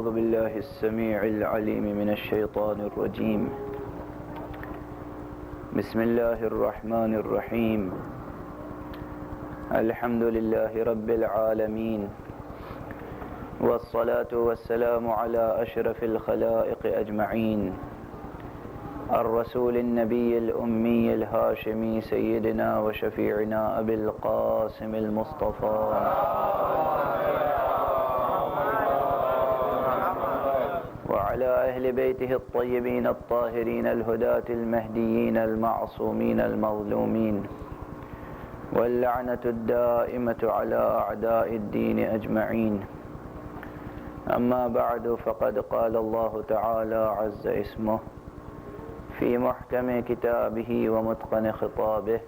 أعوذ بالله السميع العليم من الشيطان الرجيم. بسم الله الرحمن الرحيم. الحمد لله رب العالمين، والصلاة والسلام على أشرف الخلائق أجمعين، الرسول النبي الأمي الهاشمي سيدنا وشفيعنا أبي القاسم المصطفى وعلى أهل بيته الطيبين الطاهرين الهداة المهديين المعصومين المظلومين، واللعنة الدائمة على أعداء الدين أجمعين. أما بعد، فقد قال الله تعالى عز اسمه في محكم كتابه ومتقن خطابه: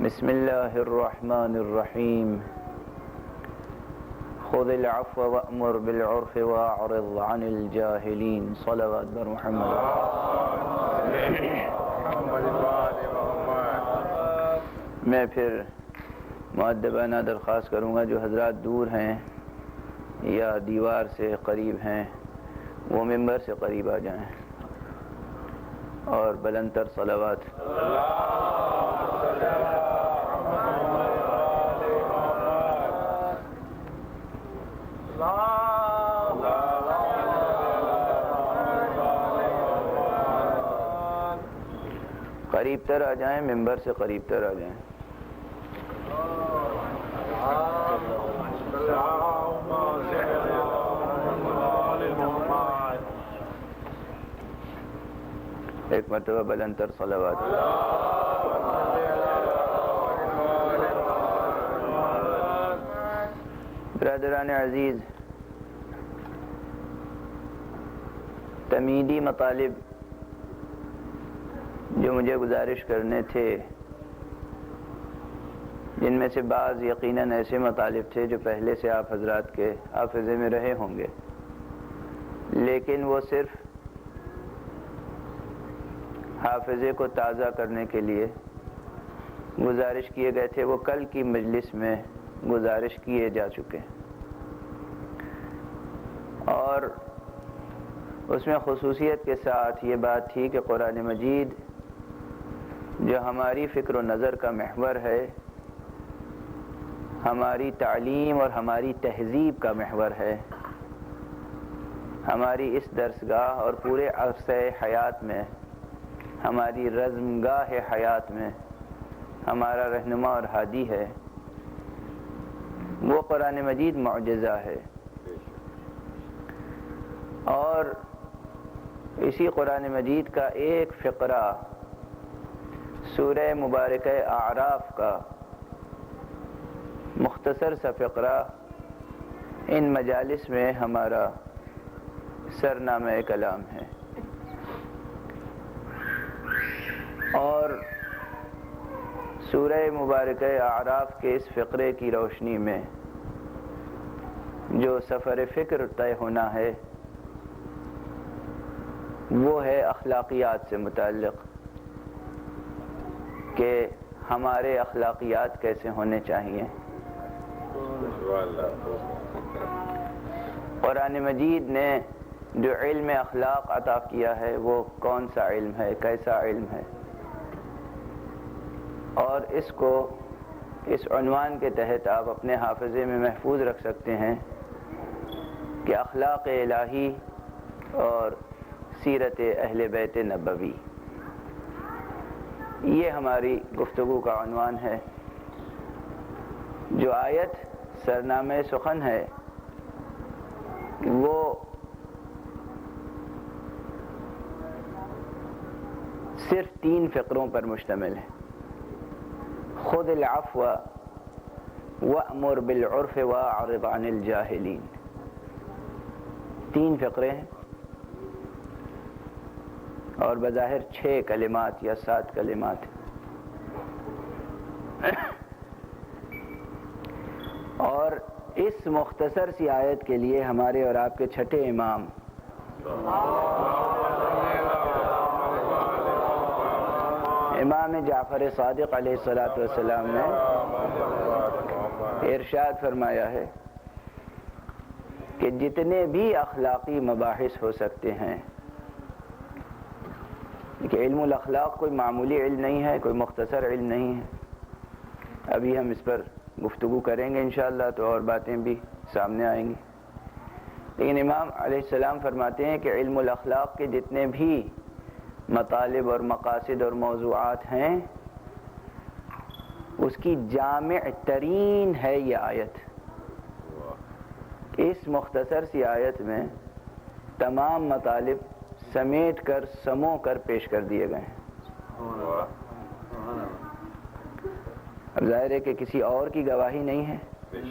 بسم الله الرحمن الرحيم. خذ العفو وأمر بالعرف وأعرض عن الجاهلين. صلوات بر محمد. میں پھر مؤدبانہ درخواست کروں گا جو حضرات دور ہیں یا دیوار سے قریب ہیں وہ ممبر سے قریب آ جائیں اور بلند تر صلوات. قریب تر آ جائیں، ممبر سے قریب تر آ جائیں. ایک مرتبہ بلند تر صلوات. برادران عزیز، تمیدی مطالب جو مجھے گزارش کرنے تھے، جن میں سے بعض یقیناً ایسے مطالب تھے جو پہلے سے آپ حضرات کے حافظے میں رہے ہوں گے، لیکن وہ صرف حافظے کو تازہ کرنے کے لیے گزارش کیے گئے تھے. وہ کل کی مجلس میں گزارش کیے جا چکے ہیں، اور اس میں خصوصیت کے ساتھ یہ بات تھی کہ قرآن مجید جو ہماری فکر و نظر کا محور ہے، ہماری تعلیم اور ہماری تہذیب کا محور ہے، ہماری اس درسگاہ اور پورے عرصہ حیات میں، ہماری رزمگاہ حیات میں ہمارا رہنما اور ہادی ہے، وہ قرآن مجید معجزہ ہے. اور اسی قرآن مجید کا ایک فقرہ سورہ مبارکہ اعراف کا مختصر سا فقرہ ان مجالس میں ہمارا سرنامہ کلام ہے. اور سورہ مبارکہ اعراف کے اس فقرے کی روشنی میں جو سفر فکر طے ہونا ہے وہ ہے اخلاقیات سے متعلق، کہ ہمارے اخلاقیات کیسے ہونے چاہیے. قرآن مجید نے جو علم اخلاق عطا کیا ہے وہ کون سا علم ہے، کیسا علم ہے، اور اس کو اس عنوان کے تحت آپ اپنے حافظے میں محفوظ رکھ سکتے ہیں کہ اخلاق الہی اور سیرت اہل بیت نبوی. یہ ہماری گفتگو کا عنوان ہے. جو آیت سرنامہ سخن ہے وہ صرف 3 فقروں پر مشتمل ہے. خذ العفو وأمر بالعرف واعرض عن الجاہلین. 3 فقرے ہیں اور بظاہر 6 کلمات یا 7 کلمات ہیں. اور اس مختصر سی آیت کے لیے ہمارے اور آپ کے چھٹے امام امام جعفر صادق علیہ السلام نے ارشاد فرمایا ہے کہ جتنے بھی اخلاقی مباحث ہو سکتے ہیں، کہ علم الاخلاق کوئی معمولی علم نہیں ہے، کوئی مختصر علم نہیں ہے. ابھی ہم اس پر گفتگو کریں گے انشاءاللہ تو اور باتیں بھی سامنے آئیں گی. لیکن امام علیہ السلام فرماتے ہیں کہ علم الاخلاق کے جتنے بھی مطالب اور مقاصد اور موضوعات ہیں، اس کی جامع ترین ہے یہ آیت. اس مختصر سی آیت میں تمام مطالب سمیٹ کر سمو کر پیش کر دیے گئے ہیں. اب ظاہر ہے کہ کسی اور کی گواہی نہیں ہے، بے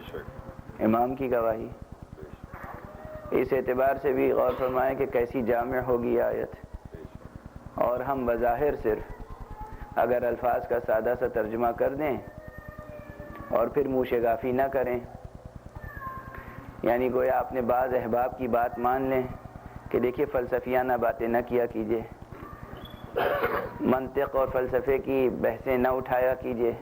شک امام کی گواہی. اس اعتبار سے بھی غور فرمائیں کہ کیسی جامع ہوگی یہ آیت. اور ہم بظاہر صرف اگر الفاظ کا سادہ سا ترجمہ کر دیں اور پھر منہ شگافی نہ کریں، یعنی گویا اپنے بعض احباب کی بات مان لیں کہ دیکھیے فلسفیانہ باتیں نہ کیا کیجیے، منطق اور فلسفے کی بحثیں نہ اٹھایا کیجیے،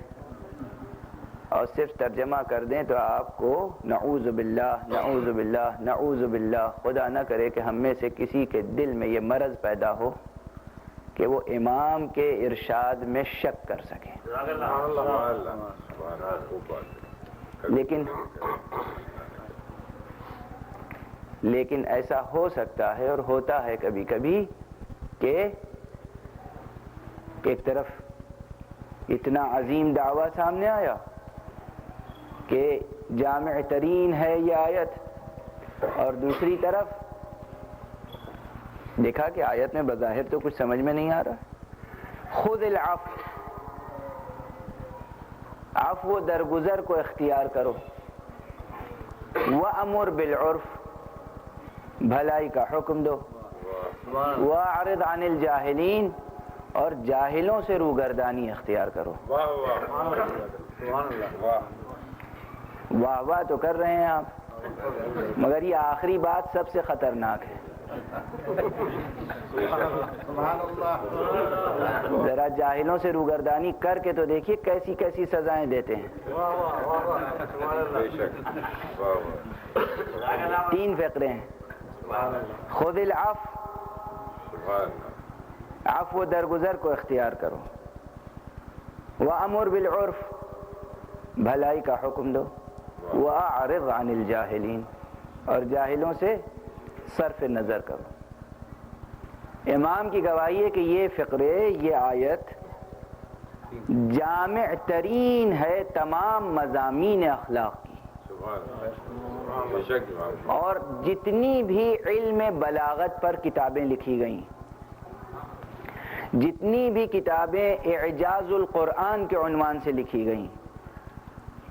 اور صرف ترجمہ کر دیں تو آپ کو نعوذ باللہ نعوذ باللہ نعوذ باللہ، خدا نہ کرے کہ ہم میں سے کسی کے دل میں یہ مرض پیدا ہو کہ وہ امام کے ارشاد میں شک کر سکے. لیکن ایسا ہو سکتا ہے اور ہوتا ہے کبھی کبھی کہ ایک طرف اتنا عظیم دعویٰ سامنے آیا کہ جامع ترین ہے یہ آیت، اور دوسری طرف دیکھا کہ آیت میں بظاہر تو کچھ سمجھ میں نہیں آ رہا. خذ العفو، عفو درگزر کو اختیار کرو. وَأَمُرْ بِالْعُرْفِ، بھلائی کا حکم دو. وَأَعْرِضْ عَنِ الْجَاهِلِينَ، اور جاہلوں سے روگردانی اختیار کرو. واہ واہ تو کر رہے ہیں آپ، مگر یہ آخری بات سب سے خطرناک ہے. ذرا جاہلوں سے روگردانی کر کے تو دیکھیے کیسی کیسی سزائیں دیتے ہیں. 3 فقرے ہیں. خذ العفو، عفو درگزر کو اختیار کرو. وَأَمُرْ بِالْعُرْفِ، بھلائی کا حکم دو. وَأَعْرِضْ عَنِ الْجَاهِلِينَ، اور جاہلوں سے صرف نظر کرو. امام کی گواہی ہے کہ یہ فقرے، یہ آیت جامع ترین ہے تمام مضامین اخلاق کی. اور جتنی بھی علم بلاغت پر کتابیں لکھی گئیں، جتنی بھی کتابیں اعجاز القرآن کے عنوان سے لکھی گئیں،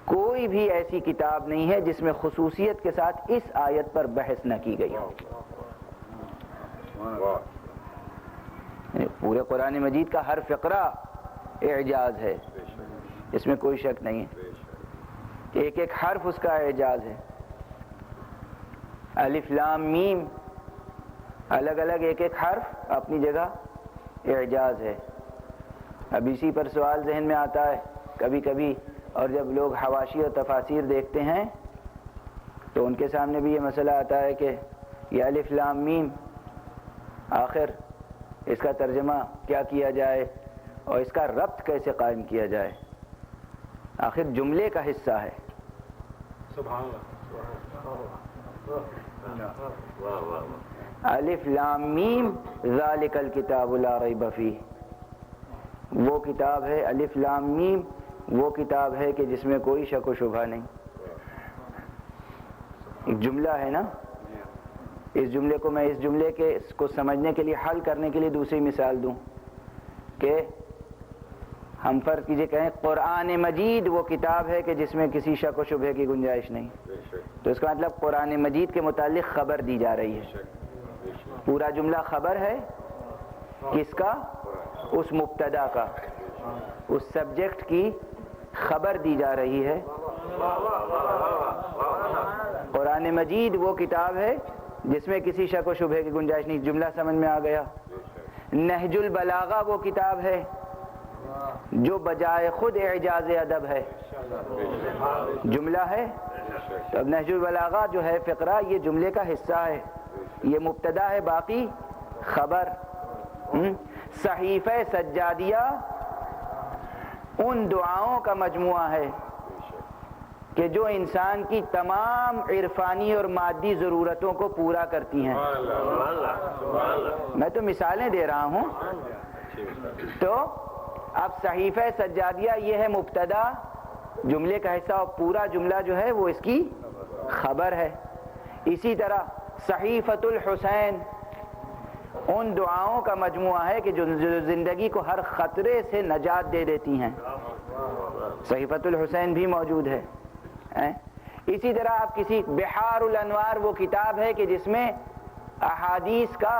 کوئی بھی ایسی کتاب نہیں ہے جس میں خصوصیت کے ساتھ اس آیت پر بحث نہ کی گئی ہو. پورے قرآن مجید کا ہر فقرہ اعجاز ہے، اس میں کوئی شک نہیں ہے. ایک ایک حرف اس کا اعجاز ہے. الف لام میم، الگ الگ ایک ایک حرف اپنی جگہ اعجاز ہے. اب اسی پر سوال ذہن میں آتا ہے کبھی کبھی، اور جب لوگ حواشی اور تفاسیر دیکھتے ہیں تو ان کے سامنے بھی یہ مسئلہ آتا ہے کہ یہ الف لام میم آخر اس کا ترجمہ کیا کیا جائے اور اس کا ربط کیسے قائم کیا جائے. آخر جملے کا حصہ ہے. سبحان اللہ. الف لام میم ذالک الکتاب لا ریب فیہ، وہ کتاب ہے، الف لام میم وہ کتاب ہے کہ جس میں کوئی شک و شبہ نہیں. ایک جملہ ہے نا، اس جملے کو میں اس جملے کے اس کو سمجھنے کے لیے، حل کرنے کے لیے دوسری مثال دوں کہ ہم فرض کیجئے کہیں قرآن مجید وہ کتاب ہے کہ جس میں کسی شک و شبہ کی گنجائش نہیں، تو اس کا مطلب قرآن مجید کے متعلق خبر دی جا رہی ہے. پورا جملہ خبر ہے کس کا؟ اس مبتدا کا، اس سبجیکٹ کی خبر دی جا رہی ہے. قرآن مجید وہ کتاب ہے جس میں کسی شک و شبہ کی گنجائش نہیں. جملہ سمجھ میں آ گیا. نہج البلاغہ وہ کتاب ہے جو بجائے خود اعجاز ادب ہے، جملہ ہے. تو اب نہج البلاغہ جو ہے فقرہ یہ جملے کا حصہ ہے، یہ مبتدا ہے باقی خبر. صحیفہ سجادیہ ان دعاؤں کا مجموعہ ہے کہ جو انسان کی تمام عرفانی اور مادی ضرورتوں کو پورا کرتی ہیں. میں تو مثالیں دے رہا ہوں. تو اب صحیفہ سجادیہ یہ ہے مبتدا، جملے کا حصہ، اور پورا جملہ جو ہے وہ اس کی خبر ہے. اسی طرح صحیفۃ الحسین ان دعاؤں کا مجموعہ ہے کہ جو زندگی کو ہر خطرے سے نجات دے دیتی ہیں. صحیفۃ الحسین بھی موجود ہے. اسی طرح آپ کسی بحار الانوار وہ کتاب ہے کہ جس میں احادیث کا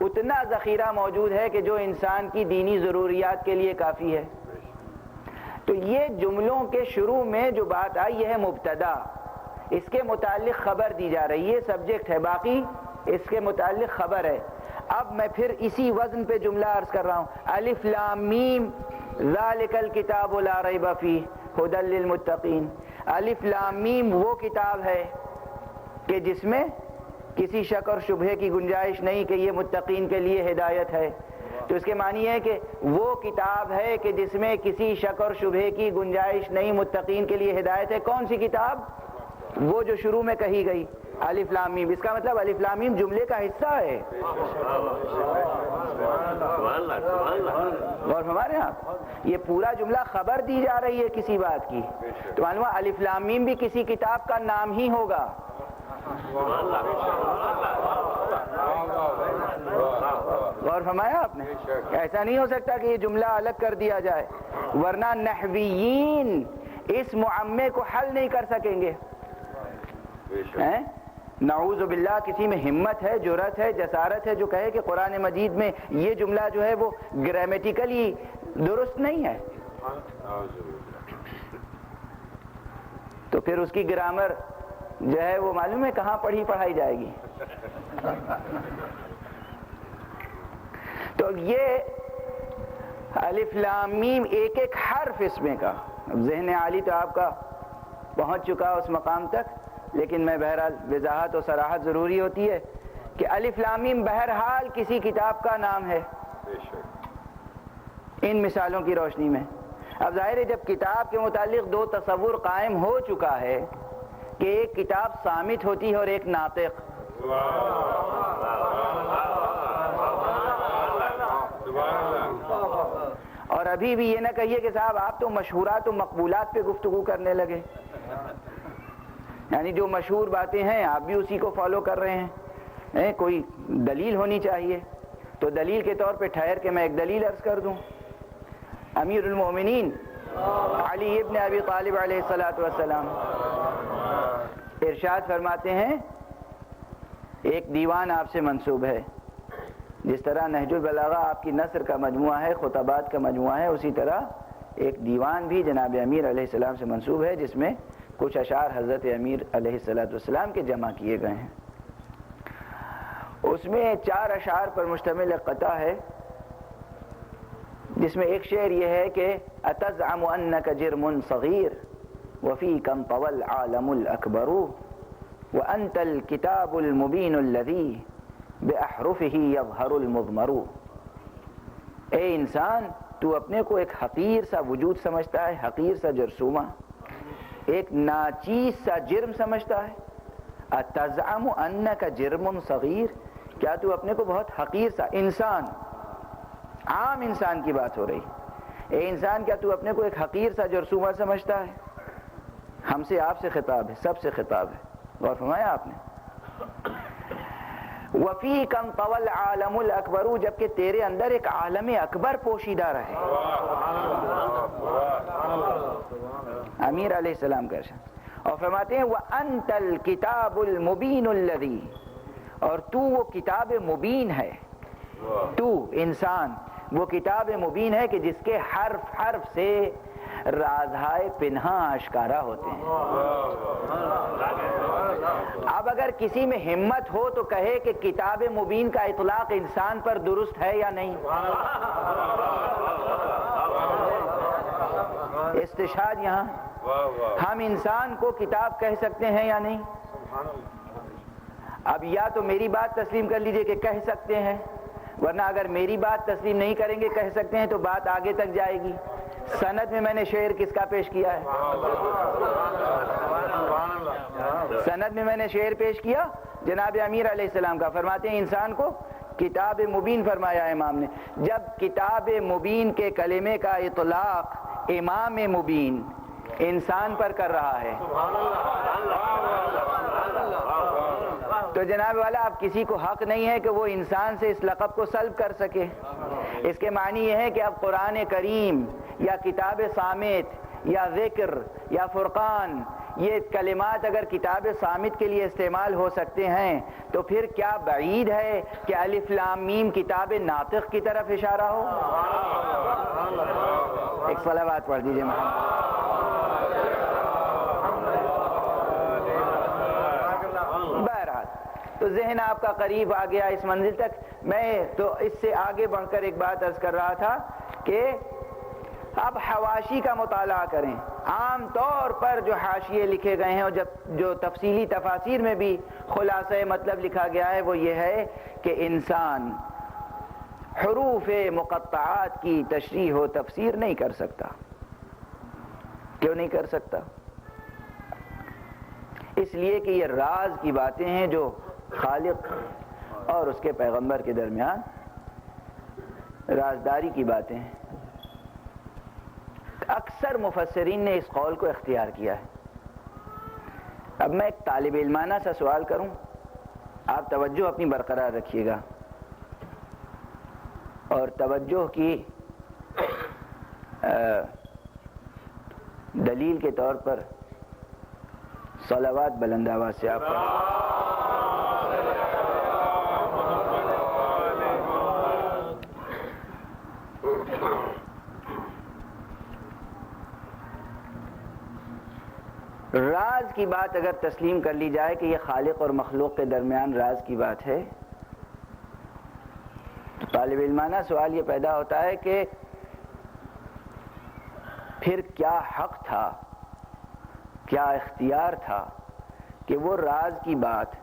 اتنا ذخیرہ موجود ہے کہ جو انسان کی دینی ضروریات کے لیے کافی ہے. تو یہ جملوں کے شروع میں جو بات آئی یہ ہے مبتدا، اس کے متعلق خبر دی جا رہی ہے، سبجیکٹ ہے، باقی اس کے متعلق خبر ہے. اب میں پھر اسی وزن پہ جملہ عرض کر رہا ہوں. الف لام میم ذالک الکتاب لا ریب فیہ ھدی للمتقین. الف لام میم وہ کتاب ہے کہ جس میں کسی شک اور شبہے کی گنجائش نہیں کہ یہ متقین کے لیے ہدایت ہے. تو اس کے معنی ہے کہ وہ کتاب ہے کہ جس میں کسی شک اور شبہے کی گنجائش نہیں، متقین کے لیے ہدایت ہے. کون سی کتاب؟ وہ جو شروع میں کہی گئی الف لام میم. اس کا مطلب الف لام میم جملے کا حصہ ہے. غور ہمارے یہاں یہ پورا جملہ خبر دی جا رہی ہے کسی بات کی، تو معلوم ہے الف لام میم بھی کسی کتاب کا نام ہی ہوگا. غور فرمایا آپ نے؟ ایسا نہیں ہو سکتا کہ یہ جملہ الگ کر دیا جائے، ورنہ نحویین اس معمے کو حل نہیں کر سکیں گے. نعوذ باللہ کسی میں ہمت ہے، جرأت ہے، جسارت ہے جو کہے کہ قرآن مجید میں یہ جملہ جو ہے وہ گرامیٹیکلی درست نہیں ہے، تو پھر اس کی گرامر جو ہے وہ معلوم ہے کہاں پڑھائی جائے گی. تو یہ الف لام میم ایک ایک حرف اس میں کا، ذہن عالی تو آپ کا پہنچ چکا اس مقام تک، لیکن میں بہرحال وضاحت و صراحت ضروری ہوتی ہے کہ الف لام میم بہرحال کسی کتاب کا نام ہے ان مثالوں کی روشنی میں. اب ظاہر ہے جب کتاب کے متعلق دو تصور قائم ہو چکا ہے کہ ایک کتاب صامت ہوتی ہے اور ایک ناطق، اور ابھی بھی یہ نہ کہیے کہ صاحب آپ تو مشہورات و مقبولات پہ گفتگو کرنے لگے، یعنی جو مشہور باتیں ہیں آپ بھی اسی کو فالو کر رہے ہیں. کوئی دلیل ہونی چاہیے، تو دلیل کے طور پہ ٹھہر کے میں ایک دلیل عرض کر دوں. امیر المومنین علی ابن ابی طالب علیہ السلام ارشاد فرماتے ہیں ایک دیوان آپ سے منسوب ہے. جس طرح نہج البلاغہ آپ کی نثر کا مجموعہ ہے، خطبات کا مجموعہ ہے، اسی طرح ایک دیوان بھی جناب امیر علیہ السلام سے منسوب ہے جس میں کچھ اشعار حضرت امیر علیہ السلام کے جمع کیے گئے ہیں. اس میں 4 اشعار پر مشتمل قطع ہے جس میں ایک شعر یہ ہے کہ اتزعم انک جرم صغیر وفیک انطوى العالم الاکبر وانت الکتاب المبین الذی باحرفه یظہر المضمر. اے انسان تو اپنے کو ایک حقیر سا وجود سمجھتا ہے، حقیر سا جرثومہ، ایک ناچیز سا جرم سمجھتا ہے. اتزعم انک جرم صغیر، کیا تو اپنے کو بہت حقیر سا انسان، عام انسان کی بات ہو رہی، اے انسان کیا تو اپنے کو ایک حقیر سا جرثومہ سمجھتا ہے؟ ہم سے آپ سے خطاب ہے، سب سے خطاب ہے. غور فرمایا آپ نے؟ وفیک انطوى العالم الاکبر، جبکہ تیرے اندر ایک عالم اکبر پوشیدہ رہے. امیر علیہ السلام کا ارشاد. اور فرماتے ہیں وانت الکتاب المبین الذی، اور تو وہ کتاب مبین ہے، تو انسان وہ کتاب مبین ہے کہ جس کے حرف حرف سے رازہائے پنہاں آشکارا ہوتے ہیں. اب اگر کسی میں ہمت ہو تو کہے کہ کتاب مبین کا اطلاق انسان پر درست ہے یا نہیں؟ استشہاد یہاں ہم انسان کو کتاب کہہ سکتے ہیں یا نہیں؟ اب یا تو میری بات تسلیم کر لیجئے کہ کہہ سکتے ہیں، ورنہ اگر میری بات تسلیم نہیں کریں گے کہہ سکتے ہیں تو بات آگے تک جائے گی۔ سند میں نے شعر کس کا پیش کیا ہے؟ سند میں نے شعر پیش کیا جناب امیر علیہ السلام کا، فرماتے ہیں انسان کو کتاب مبین فرمایا امام نے۔ جب کتاب مبین کے کلمے کا اطلاق امام مبین انسان پر کر رہا ہے تو جناب والا اب کسی کو حق نہیں ہے کہ وہ انسان سے اس لقب کو سلب کر سکے۔ اس کے معنی یہ ہے کہ اب قرآن کریم یا کتاب صامت یا ذکر یا فرقان یہ کلمات اگر کتاب صامت کے لیے استعمال ہو سکتے ہیں تو پھر کیا بعید ہے کہ الف لام میم کتاب ناطق کی طرف اشارہ ہو؟ ایک صلوات پڑھ دیجئے بہرحال تو ذہن آپ کا قریب آ گیا اس منزل تک۔ میں تو اس سے آگے بڑھ کر ایک بات عرض کر رہا تھا کہ اب حواشی کا مطالعہ کریں۔ عام طور پر جو حاشیے لکھے گئے ہیں اور جو تفصیلی تفاسیر میں بھی خلاصہ مطلب لکھا گیا ہے وہ یہ ہے کہ انسان حروف مقطعات کی تشریح و تفسیر نہیں کر سکتا۔ کیوں نہیں کر سکتا؟ اس لیے کہ یہ راز کی باتیں ہیں جو خالق اور اس کے پیغمبر کے درمیان رازداری کی باتیں ہیں۔ اکثر مفسرین نے اس قول کو اختیار کیا ہے۔ اب میں ایک طالب علمانہ سا سوال کروں، آپ توجہ اپنی برقرار رکھیے گا اور توجہ کی دلیل کے طور پر صلوات بلند آواز سے آپ راز کی بات اگر تسلیم کر لی جائے کہ یہ خالق اور مخلوق کے درمیان راز کی بات ہے تو طالب علمانہ سوال یہ پیدا ہوتا ہے کہ پھر کیا حق تھا، کیا اختیار تھا کہ وہ راز کی بات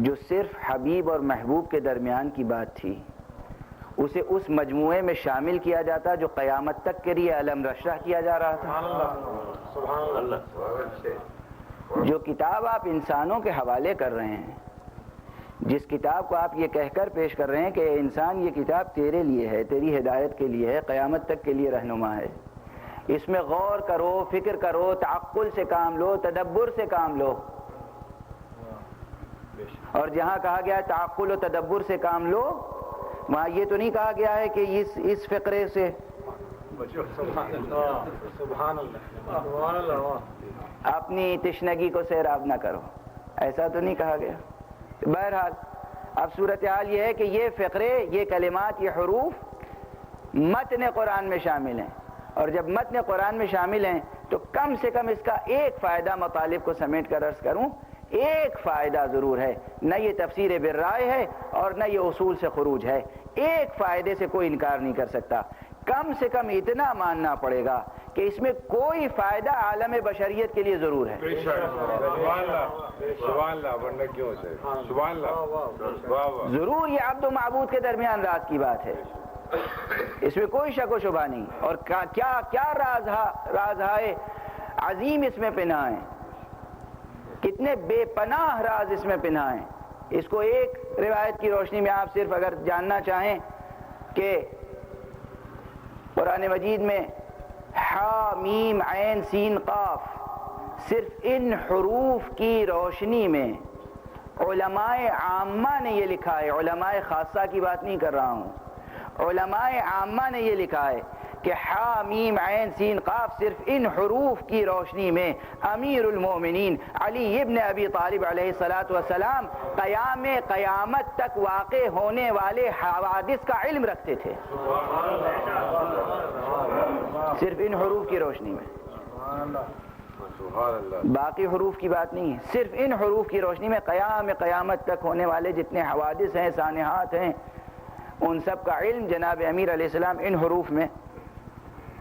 جو صرف حبیب اور محبوب کے درمیان کی بات تھی اسے اس مجموعے میں شامل کیا جاتا جو قیامت تک کے لیے علم رشرح کیا جا رہا تھا۔ جو کتاب آپ انسانوں کے حوالے کر رہے ہیں، جس کتاب کو آپ یہ کہہ کر پیش کر رہے ہیں کہ انسان یہ کتاب تیرے لیے ہے، تیری ہدایت کے لیے ہے، قیامت تک کے لیے رہنما ہے، اس میں غور کرو، فکر کرو، تعقل سے کام لو، تدبر سے کام لو، اور جہاں کہا گیا تعقل و تدبر سے کام لو وہاں یہ تو نہیں کہا گیا ہے کہ اس فقرے سے اپنی تشنگی کو سیراب نہ کرو، ایسا تو نہیں کہا گیا۔ بہرحال اب صورتحال یہ ہے کہ یہ فقرے، یہ کلمات، یہ حروف متن قرآن میں شامل ہیں، اور جب متن قرآن میں شامل ہیں تو کم سے کم اس کا ایک فائدہ مطالب کو سمیٹ کر عرض کروں، ایک فائدہ ضرور ہے، نہ یہ تفسیر بالرائے ہے اور نہ یہ اصول سے خروج ہے، ایک فائدے سے کوئی انکار نہیں کر سکتا۔ کم سے کم اتنا ماننا پڑے گا کہ اس میں کوئی فائدہ عالم بشریت کے لیے ضرور ہے۔ ضرور یہ عبد و معبود کے درمیان راز کی بات ہے، اس میں کوئی شک و شبہ نہیں، اور کیا راز ہے عظیم اس میں پنہاں ہیں، کتنے بے پناہ راز اس میں پنہاں ہیں۔ اس کو ایک روایت کی روشنی میں آپ صرف اگر جاننا چاہیں کہ قرآن مجید میں حا میم عین سین قاف، صرف ان حروف کی روشنی میں علماء عامہ نے یہ لکھا ہے، علماء خاصہ کی بات نہیں کر رہا ہوں، علماء عامہ نے یہ لکھا ہے کہ حا میم عین سین قاف صرف ان حروف کی روشنی میں امیر المومنین علی ابن ابی طالب علیہ السلام قیامت تک واقع ہونے والے حوادث کا علم رکھتے تھے، صرف ان حروف کی روشنی میں، باقی حروف کی بات نہیں ہے، صرف ان حروف کی روشنی میں قیامت تک ہونے والے جتنے حوادث ہیں، سانحات ہیں، ان سب کا علم جناب امیر علیہ السلام ان حروف میں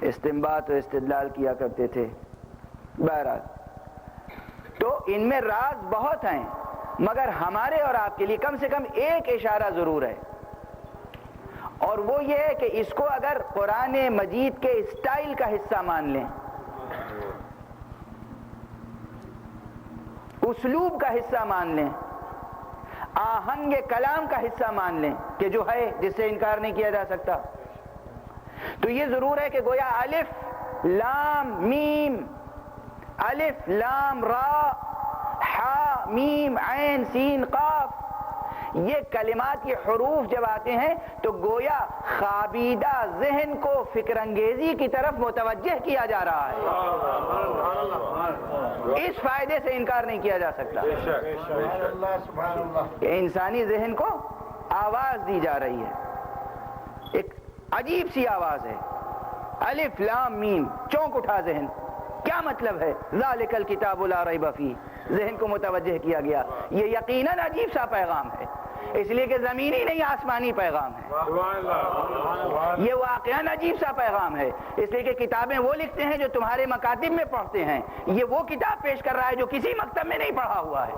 استنباط و استدلال کیا کرتے تھے. بہرحال تو ان میں راز بہت ہیں، مگر ہمارے اور آپ کے لیے کم سے کم ایک اشارہ ضرور ہے، اور وہ یہ ہے کہ اس کو اگر قرآن مجید کے اسٹائل کا حصہ مان لیں، اسلوب کا حصہ مان لیں، آہنگ کلام کا حصہ مان لیں کہ جو ہے جس سے انکار نہیں کیا جا سکتا، تو یہ ضرور ہے کہ گویا الف لام میم، الف لام را حا میم عین سین قاف، یہ کلمات، یہ حروف جب آتے ہیں تو گویا خوابیدہ ذہن کو فکر انگیزی کی طرف متوجہ کیا جا رہا ہے. اس فائدے سے انکار نہیں کیا جا سکتا کہ انسانی ذہن کو آواز دی جا رہی ہے، ایک عجیب سی آواز ہے، الف لام میم، چونک اٹھا ذہن. کیا مطلب ہے؟ ذالک الکتاب لا ریب فیہ، ذہن کو متوجہ کیا گیا. یہ یقیناً عجیب سا پیغام ہے، اس لیے کہ زمینی نہیں آسمانی پیغام ہے. یہ واقعاً عجیب سا پیغام ہے، اس لیے کہ کتابیں وہ لکھتے ہیں جو تمہارے مکاتب میں پڑھتے ہیں، یہ وہ کتاب پیش کر رہا ہے جو کسی مکتب میں نہیں پڑھا ہوا ہے.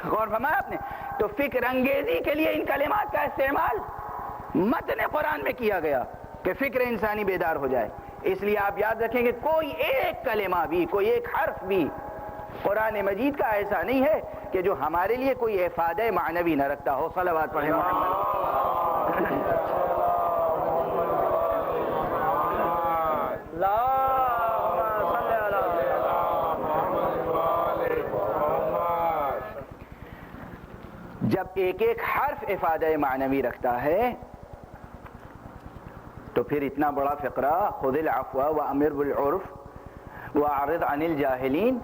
غور فرمایا آپ نے؟ تو فکر انگیزی کے لیے ان کلمات کا استعمال متن قرآن میں کیا گیا کہ فکر انسانی بیدار ہو جائے. اس لیے آپ یاد رکھیں کہ کوئی ایک کلمہ بھی، کوئی ایک حرف بھی قرآن مجید کا ایسا نہیں ہے کہ جو ہمارے لیے کوئی افادہ معنوی نہ رکھتا ہو. صلوات پڑھیں محمد. جب ایک ایک حرف افادہ معنوی رکھتا ہے تو پھر اتنا بڑا فقرہ خذ العفو وامر بالعرف واعرض عن الجاہلین،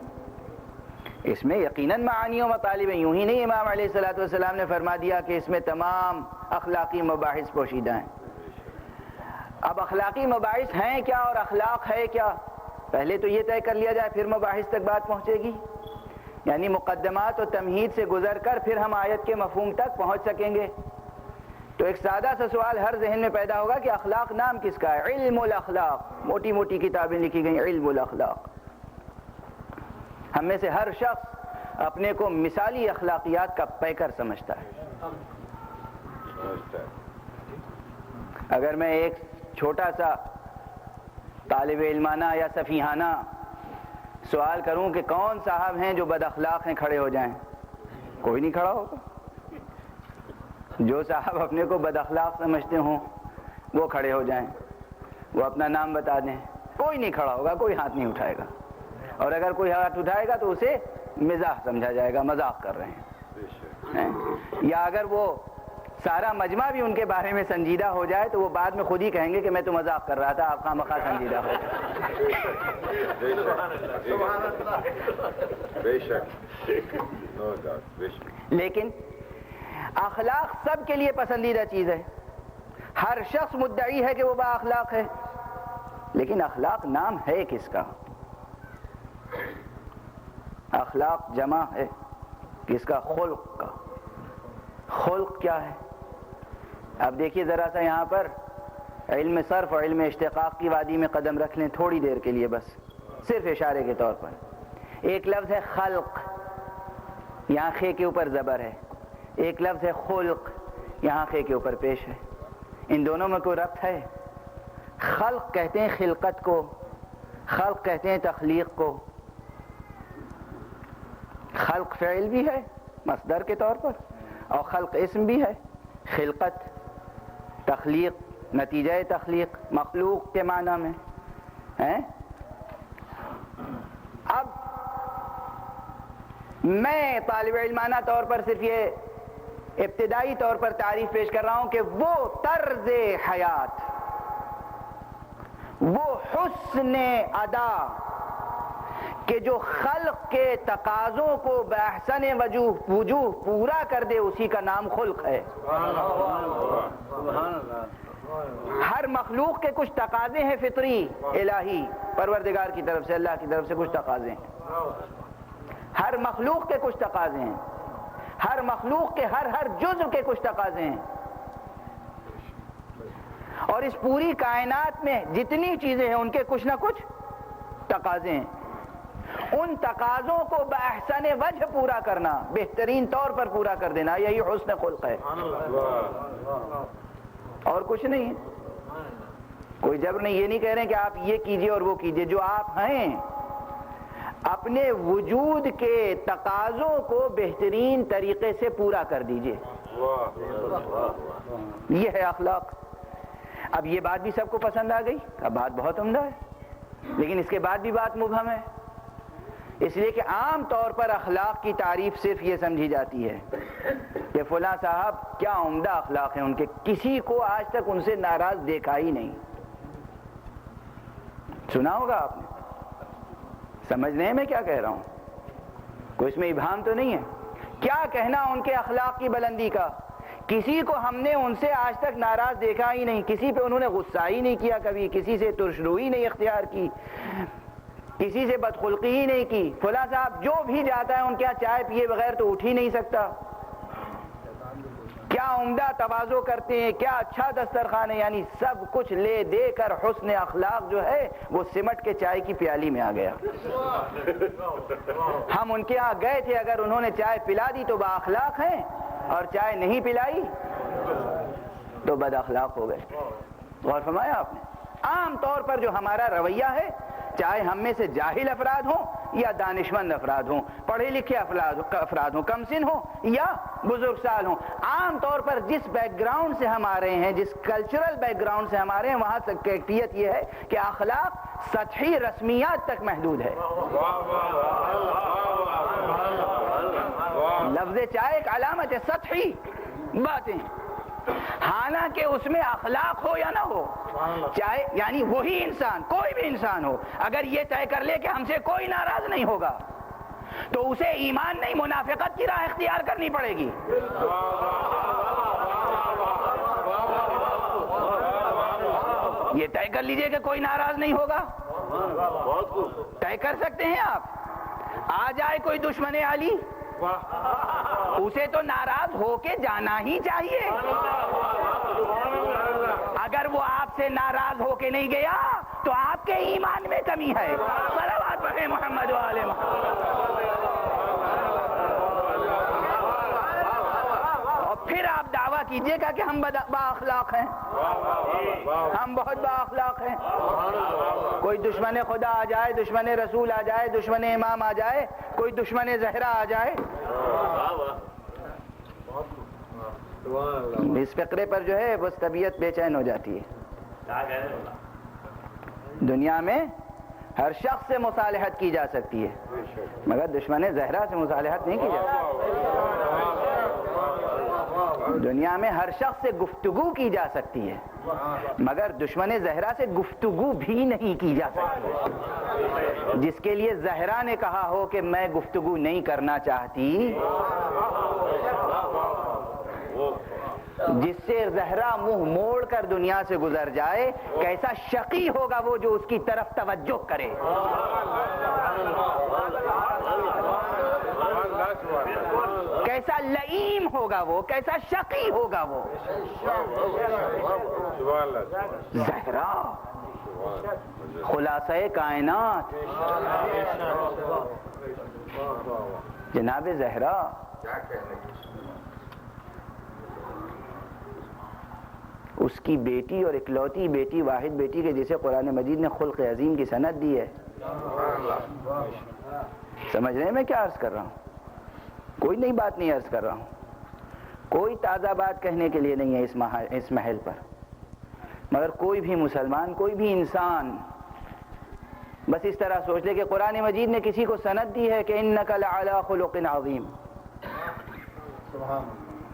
اس میں یقیناً معانی و مطالب ہیں. یوں ہی نہیں امام علیہ الصلوۃ والسلام نے فرما دیا کہ اس میں تمام اخلاقی مباحث پوشیدہ ہیں. اب اخلاقی مباحث ہیں کیا اور اخلاق ہے کیا، پہلے تو یہ طے کر لیا جائے، پھر مباحث تک بات پہنچے گی. یعنی مقدمات و تمہید سے گزر کر پھر ہم آیت کے مفہوم تک پہنچ سکیں گے. تو ایک سادہ سا سوال ہر ذہن میں پیدا ہوگا کہ اخلاق نام کس کا ہے؟ علم الاخلاق. موٹی موٹی کتابیں لکھی گئی علم الاخلاق. ہم میں سے ہر شخص اپنے کو مثالی اخلاقیات کا پیکر سمجھتا ہے. اگر میں ایک چھوٹا سا طالب علمانہ یا سفیہانہ سوال کروں کہ کون صاحب ہیں جو بد اخلاق ہیں، کھڑے ہو جائیں، کوئی نہیں کھڑا ہوگا. جو صاحب اپنے کو بد اخلاق سمجھتے ہوں وہ کھڑے ہو جائیں، وہ اپنا نام بتا دیں، کوئی نہیں کھڑا ہوگا، کوئی ہاتھ نہیں اٹھائے گا. اور اگر کوئی ہاتھ اٹھائے گا تو اسے مزاح سمجھا جائے گا، مذاق کر رہے ہیں. یا اگر وہ سارا مجمع بھی ان کے بارے میں سنجیدہ ہو جائے تو وہ بعد میں خود ہی کہیں گے کہ میں تو مذاق کر رہا تھا، آپ خواہ مخواہ سنجیدہ ہو جائے. لیکن اخلاق سب کے لیے پسندیدہ چیز ہے. ہر شخص مدعی ہے کہ وہ با اخلاق ہے، لیکن اخلاق نام ہے کس کا؟ اخلاق جمع ہے کس کا؟ خلق کا. خلق کیا ہے؟ اب دیکھیے ذرا سا یہاں پر علم صرف اور علم اشتقاق کی وادی میں قدم رکھ لیں تھوڑی دیر کے لیے، بس صرف اشارے کے طور پر. ایک لفظ ہے خلق، یہاں خے کے اوپر زبر ہے. ایک لفظ ہے خلق، یہاں خے کے اوپر پیش ہے. ان دونوں میں کوئی ربط ہے؟ خلق کہتے ہیں خلقت کو، خلق کہتے ہیں تخلیق کو. خلق فعل بھی ہے مصدر کے طور پر، اور خلق اسم بھی ہے. خلقت تخلیق، نتیجہ تخلیق، مخلوق کے معنی میں ہے. اب میں طالب علمانہ طور پر صرف یہ ابتدائی طور پر تعریف پیش کر رہا ہوں کہ وہ طرز حیات، وہ حسن ادا کہ جو خلق کے تقاضوں کو بأحسن وجوہ پورا کر دے، اسی کا نام خلق ہے. ہر مخلوق کے کچھ تقاضے ہیں فطری الہی، پروردگار کی طرف سے، اللہ کی طرف سے کچھ تقاضے ہیں. ہر مخلوق کے کچھ تقاضے ہیں، ہر مخلوق کے ہر جزء کے کچھ تقاضے ہیں. اور اس پوری کائنات میں جتنی چیزیں ہیں ان کے کچھ نہ کچھ تقاضے ہیں. ان تقاضوں کو بأحسن وجہ پورا کرنا، بہترین طور پر پورا کر دینا، یہی حسن خلق ہے، اور کچھ نہیں ہے. کوئی جبر نہیں. یہ نہیں کہہ رہے کہ آپ یہ کیجئے اور وہ کیجئے. جو آپ ہیں اپنے وجود کے تقاضوں کو بہترین طریقے سے پورا کر دیجئے. یہ ہے اخلاق. اب یہ بات بھی سب کو پسند آ گئی؟ اب بات بہت عمدہ ہے، لیکن اس کے بعد بھی بات مبہم ہے، اس لیے کہ عام طور پر اخلاق کی تعریف صرف یہ سمجھی جاتی ہے کہ فلاں صاحب کیا عمدہ اخلاق ہیں ان کے، کسی کو آج تک ان سے ناراض دیکھا ہی نہیں. سنا ہوگا آپ نے. سمجھ رہے ہیں میں کیا کہہ رہا ہوں؟ کوئی اس میں ابہام تو نہیں ہے. کیا کہنا ان کے اخلاق کی بلندی کا؟ کسی کو ہم نے ان سے آج تک ناراض دیکھا ہی نہیں، کسی پہ انہوں نے غصہ ہی نہیں کیا کبھی، کسی سے ترشروئی نہیں اختیار کی، کسی سے بدخلقی ہی نہیں کی. فلاں صاحب جو بھی جاتا ہے ان کے یہاں چائے پیے بغیر تو اٹھ ہی نہیں سکتا. کیا عمدہ تواضع کرتے ہیں، کیا اچھا دسترخوان ہے. یعنی سب کچھ لے دے کر حسن اخلاق جو ہے وہ سمٹ کے چائے کی پیالی میں آ گیا. ہم ان کے ہاں گئے تھے، اگر انہوں نے چائے پلا دی تو با اخلاق ہیں، اور چائے نہیں پلائی تو بد اخلاق ہو گئے. غور فرمایا آپ نے؟ عام طور پر جو ہمارا رویہ ہے، چاہے ہم میں سے جاہل افراد ہوں یا دانشمند افراد ہوں، پڑھے لکھے افراد ہوں، کم سن ہوں یا بزرگ سال ہوں، عام طور پر جس بیک گراؤنڈ سے ہم آ رہے ہیں، جس کلچرل بیک گراؤنڈ سے ہم آ رہے ہیں، وہاں تک کیفیت یہ ہے کہ اخلاق سطحی رسمیات تک محدود ہے. لفظ چائے ایک علامت ہے، سطحی باتیں، حالانکہ اس میں اخلاق ہو یا نہ ہو. چاہے یعنی وہی انسان، کوئی بھی انسان ہو، اگر یہ طے کر لے کہ ہم سے کوئی ناراض نہیں ہوگا تو اسے ایمان نہیں منافقت کی راہ اختیار کرنی پڑے گی. یہ طے کر لیجئے کہ کوئی ناراض نہیں ہوگا. طے کر سکتے ہیں آپ. آ جائے کوئی دشمن علی، اسے تو ناراض ہو کے جانا ہی چاہیے. اگر وہ آپ سے ناراض ہو کے نہیں گیا تو آپ کے ایمان میں کمی ہے. صلوات پڑھیں محمد و آل محمد. اور پھر آپ دعویٰ کیجئے گا کہ ہم با اخلاق ہیں، ہم بہت با اخلاق ہیں. کوئی دشمن خدا آ جائے، دشمن رسول آ جائے، دشمن امام آ جائے، کوئی دشمن زہرا آ جائے، اس فقرے پر جو ہے بس طبیعت بے چین ہو جاتی ہے. دنیا میں ہر شخص سے مصالحت کی جا سکتی ہے مگر دشمن زہرا سے مصالحت نہیں کی جا سکتی. دنیا میں ہر شخص سے گفتگو کی جا سکتی ہے مگر دشمن زہرا سے گفتگو بھی نہیں کی جا سکتی. جس کے لیے زہرا نے کہا ہو کہ میں گفتگو نہیں کرنا چاہتی، جس سے زہرا منہ موڑ کر دنیا سے گزر جائے، کیسا شقی ہوگا وہ جو اس کی طرف توجہ کرے. کیسا لئیم ہوگا وہ، کیسا شقی ہوگا وہ. زہرا خلاصہ کائنات، جناب زہرا. اس کی بیٹی اور اکلوتی بیٹی، واحد بیٹی کے جسے قرآن مجید نے خلق عظیم کی سند دی ہے. سمجھ رہے ہیں میں کیا عرض کر رہا ہوں؟ کوئی نئی بات نہیں عرض کر رہا ہوں، کوئی تازہ بات کہنے کے لیے نہیں ہے اس محل پر. مگر کوئی بھی مسلمان، کوئی بھی انسان بس اس طرح سوچ لے کہ قرآن مجید نے کسی کو سند دی ہے کہ انک لعلی خلق عظیم،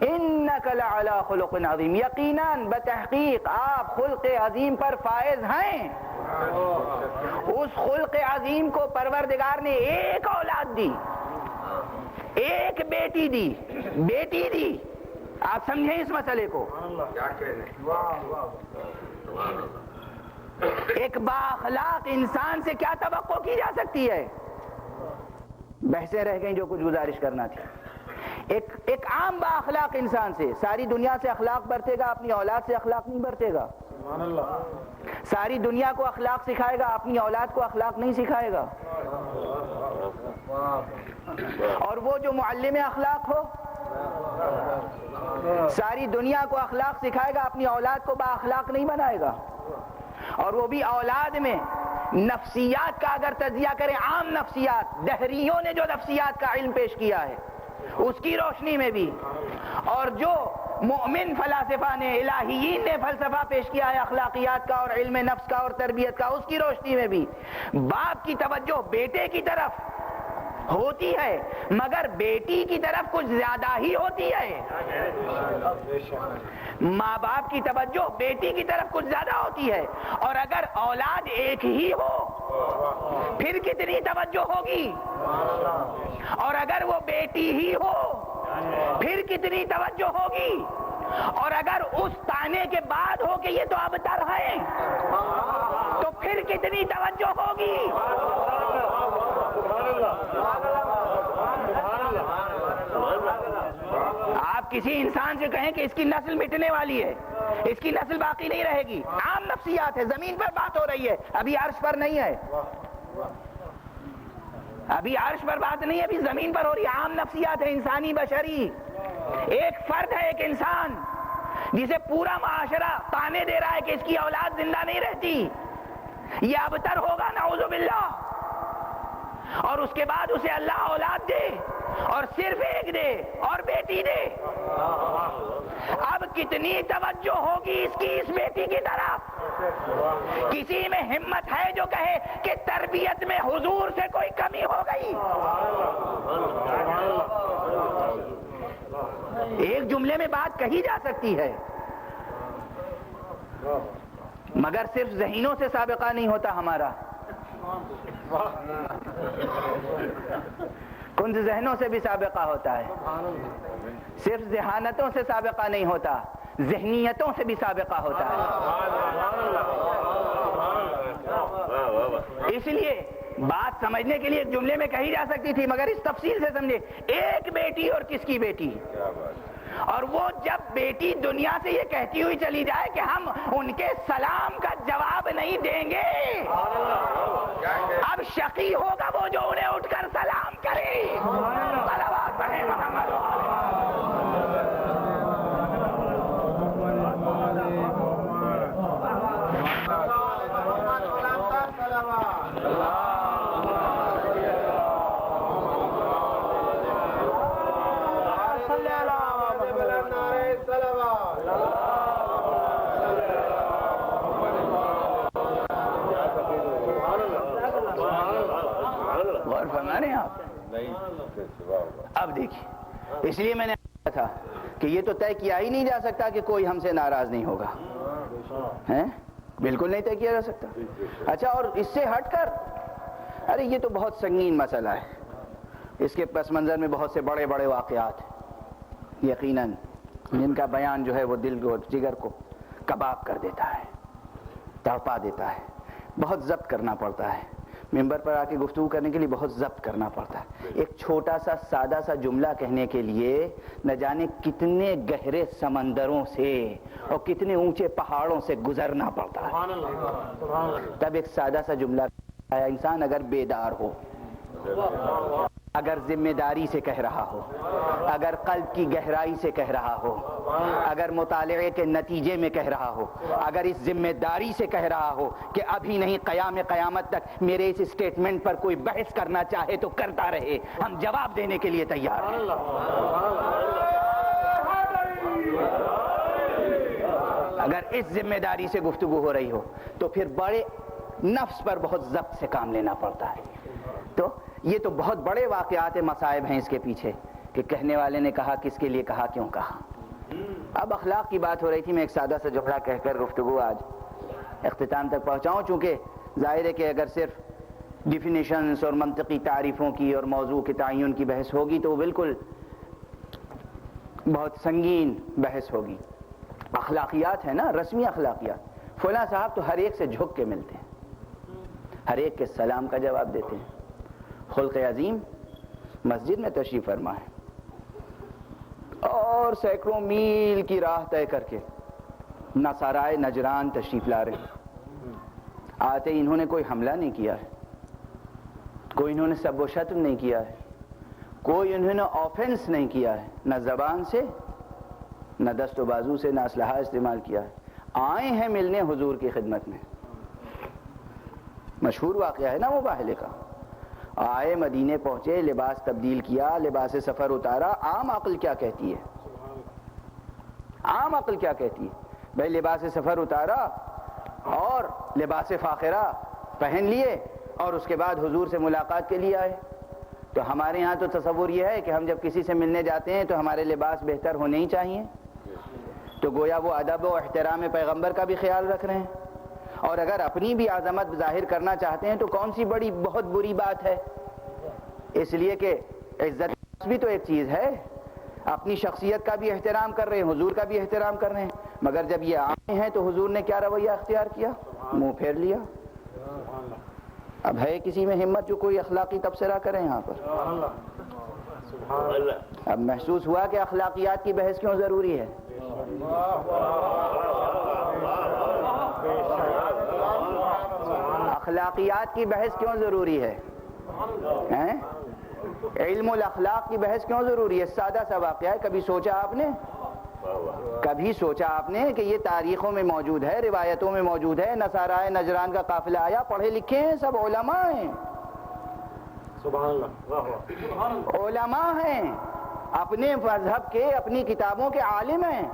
انک لعلی خلق عظیم، یقیناً بتحقیق آپ خلق عظیم پر فائز ہیں. اس خلق عظیم کو پروردگار نے ایک اولاد دی، ایک بیٹی دی، بیٹی دی. آپ سمجھیں اس مسئلے کو. ایک بااخلاق انسان سے کیا توقع کی جا سکتی ہے؟ بحثیں رہ گئیں جو کچھ گزارش کرنا تھی. ایک عام بااخلاق انسان سے ساری دنیا سے اخلاق برتے گا، اپنی اولاد سے اخلاق نہیں برتے گا. ساری دنیا کو اخلاق سکھائے گا، اپنی اولاد کو اخلاق نہیں سکھائے گا. اور وہ جو معلم اخلاق ہو ساری دنیا کو اخلاق سکھائے گا، اپنی اولاد کو با اخلاق نہیں بنائے گا. اور وہ بھی اولاد میں نفسیات کا اگر تجزیہ کریں، عام نفسیات، دہریوں نے جو نفسیات کا علم پیش کیا ہے اس کی روشنی میں بھی، اور جو مؤمن فلاسفہ نے، الہیین نے فلسفہ پیش کیا ہے اخلاقیات کا اور علم نفس کا اور تربیت کا، اس کی روشنی میں بھی باپ کی توجہ بیٹے کی طرف ہوتی ہے، مگر بیٹی کی طرف کچھ زیادہ ہی ہوتی ہے. ماں باپ کی توجہ بیٹی کی طرف کچھ زیادہ ہوتی ہے، اور اگر اولاد ایک ہی ہو پھر کتنی توجہ ہوگی، اور اگر وہ بیٹی ہی ہو پھر کتنی توجہ ہوگی، اور اگر اس تانے کے بعد ہو کہ یہ تو ابتر ہے تو پھر کتنی توجہ ہوگی. آپ کسی انسان سے کہیں کہ اس کی نسل مٹنے والی ہے، اس کی نسل باقی نہیں رہے گی، عام نفسیات ہے، زمین پر بات ہو رہی ہے، ابھی عرش پر نہیں ہے، ابھی عرش پر بات نہیں ہے، ابھی زمین پر ہو رہی ہے، عام نفسیات ہے، انسانی بشری. ایک فرد ہے، ایک انسان جسے پورا معاشرہ تانے دے رہا ہے کہ اس کی اولاد زندہ نہیں رہتی، یہ ابتر ہوگا نعوذ باللہ، اور اس کے بعد اسے اللہ اولاد دے اور صرف ایک دے اور بیٹی دے. اب کتنی توجہ ہوگی اس کی اس بیٹی کی طرف؟ کسی میں ہمت ہے جو کہے کہ تربیت میں حضور سے کوئی کمی ہو گئی؟ ایک جملے میں بات کہی جا سکتی ہے، مگر صرف ذہنوں سے سابقہ نہیں ہوتا ہمارا، کنز ذہنوں سے بھی سابقہ ہوتا ہے. صرف ذہانتوں سے سابقہ نہیں ہوتا، ذہنیتوں سے بھی سابقہ ہوتا ہے. اس لیے بات سمجھنے کے لیے ایک جملے میں کہی جا سکتی تھی، مگر اس تفصیل سے سمجھے. ایک بیٹی اور کس کی بیٹی؟ اور وہ جب بیٹی دنیا سے یہ کہتی ہوئی چلی جائے کہ ہم ان کے سلام کا جواب نہیں دیں گے، اب شقی ہوگا وہ جو انہیں اٹھ کر سلام کرے. صلوات پڑھیں محمد. غور فرما رہے ہیں آپ؟ اب دیکھیے، اس لیے میں نے کہا تھا کہ یہ تو طے کیا ہی نہیں جا سکتا کہ کوئی ہم سے ناراض نہیں ہوگا، بالکل نہیں طے کیا جا سکتا. اچھا، اور اس سے ہٹ کر، ارے یہ تو بہت سنگین مسئلہ ہے، اس کے پس منظر میں بہت سے بڑے بڑے واقعات ہیں یقیناً، جن کا بیان جو ہے وہ دل کو، جگر کو کباب کر دیتا ہے، تڑپا دیتا ہے. بہت ضبط کرنا پڑتا ہے، ممبر پر آ کے گفتگو کرنے کے لیے بہت ضبط کرنا پڑتا ہے. ایک چھوٹا سا سادہ سا جملہ کہنے کے لیے نہ جانے کتنے گہرے سمندروں سے اور کتنے اونچے پہاڑوں سے گزرنا پڑتا ہے. تب ایک سادہ سا جملہ انسان اگر بیدار ہو، اگر ذمہ داری سے کہہ رہا ہو، اگر قلب کی گہرائی سے کہہ رہا ہو، اگر مطالعے کے نتیجے میں کہہ رہا ہو، اگر اس ذمہ داری سے کہہ رہا ہو کہ ابھی نہیں قیامت تک میرے اس اسٹیٹمنٹ پر کوئی بحث کرنا چاہے تو کرتا رہے، ہم جواب دینے کے لیے تیار ہیں. اگر اس ذمہ داری سے گفتگو ہو رہی ہو تو پھر بڑے نفس پر بہت ضبط سے کام لینا پڑتا ہے. تو یہ تو بہت بڑے واقعات مصائب ہیں اس کے پیچھے کہ کہنے والے نے کہا، کس کے لیے کہا، کیوں کہا. اب اخلاق کی بات ہو رہی تھی، میں ایک سادہ سا جملہ کہہ کر گفتگو آج اختتام تک پہنچاؤں، چونکہ ظاہر ہے کہ اگر صرف ڈیفینیشنز اور منطقی تعریفوں کی اور موضوع کے تعین کی بحث ہوگی تو وہ بالکل بہت سنگین بحث ہوگی. اخلاقیات ہے نا، رسمی اخلاقیات. فلاں صاحب تو ہر ایک سے جھک کے ملتے ہیں، ہر ایک کے سلام کا جواب دیتے ہیں. خلق عظیم مسجد میں تشریف فرما ہے اور سینکڑوں میل کی راہ طے کر کے نصارائے نجران تشریف لا رہے ہیں. آتے انہوں نے کوئی حملہ نہیں کیا ہے, کوئی انہوں نے سب و شتم نہیں کیا ہے, کوئی انہوں نے آفینس نہیں کیا ہے, نہ زبان سے نہ دست و بازو سے نہ اسلحہ استعمال کیا ہے. آئے ہیں ملنے حضور کی خدمت میں. مشہور واقعہ ہے نا وہ واحلے کا. آئے, مدینے پہنچے, لباس تبدیل کیا, لباس سفر اتارا. عام عقل کیا کہتی ہے؟ عام عقل کیا کہتی ہے؟ بھائی لباس سفر اتارا اور لباس فاخرہ پہن لیے اور اس کے بعد حضور سے ملاقات کے لیے آئے. تو ہمارے ہاں تو تصور یہ ہے کہ ہم جب کسی سے ملنے جاتے ہیں تو ہمارے لباس بہتر ہونے ہی چاہیے. تو گویا وہ ادب و احترام پیغمبر کا بھی خیال رکھ رہے ہیں, اور اگر اپنی بھی عظمت ظاہر کرنا چاہتے ہیں تو کون سی بہت بری بات ہے. اس لیے کہ عزت بھی تو ایک چیز ہے. اپنی شخصیت کا بھی احترام کر رہے ہیں, حضور کا بھی احترام کر رہے ہیں, مگر جب یہ آئے ہیں تو حضور نے کیا رویہ اختیار کیا؟ منہ پھیر لیا. اب ہے کسی میں ہمت جو کوئی اخلاقی تبصرہ کرے یہاں پر؟ اب محسوس ہوا کہ اخلاقیات کی بحث کیوں ضروری ہے. اخلاقیات کی بحث کیوں ضروری ہے؟ علم الاخلاق کی بحث کیوں ضروری ہے؟ سادہ سا واقعہ ہے. کبھی سوچا آپ نے کہ یہ تاریخوں میں موجود ہے, روایتوں میں موجود ہے, نصارائے نجران کا قافلہ آیا, پڑھے لکھے ہیں, سب علماء ہیں. سبحان اللہ, علماء ہیں, اپنے مذہب کے, اپنی کتابوں کے عالم ہیں,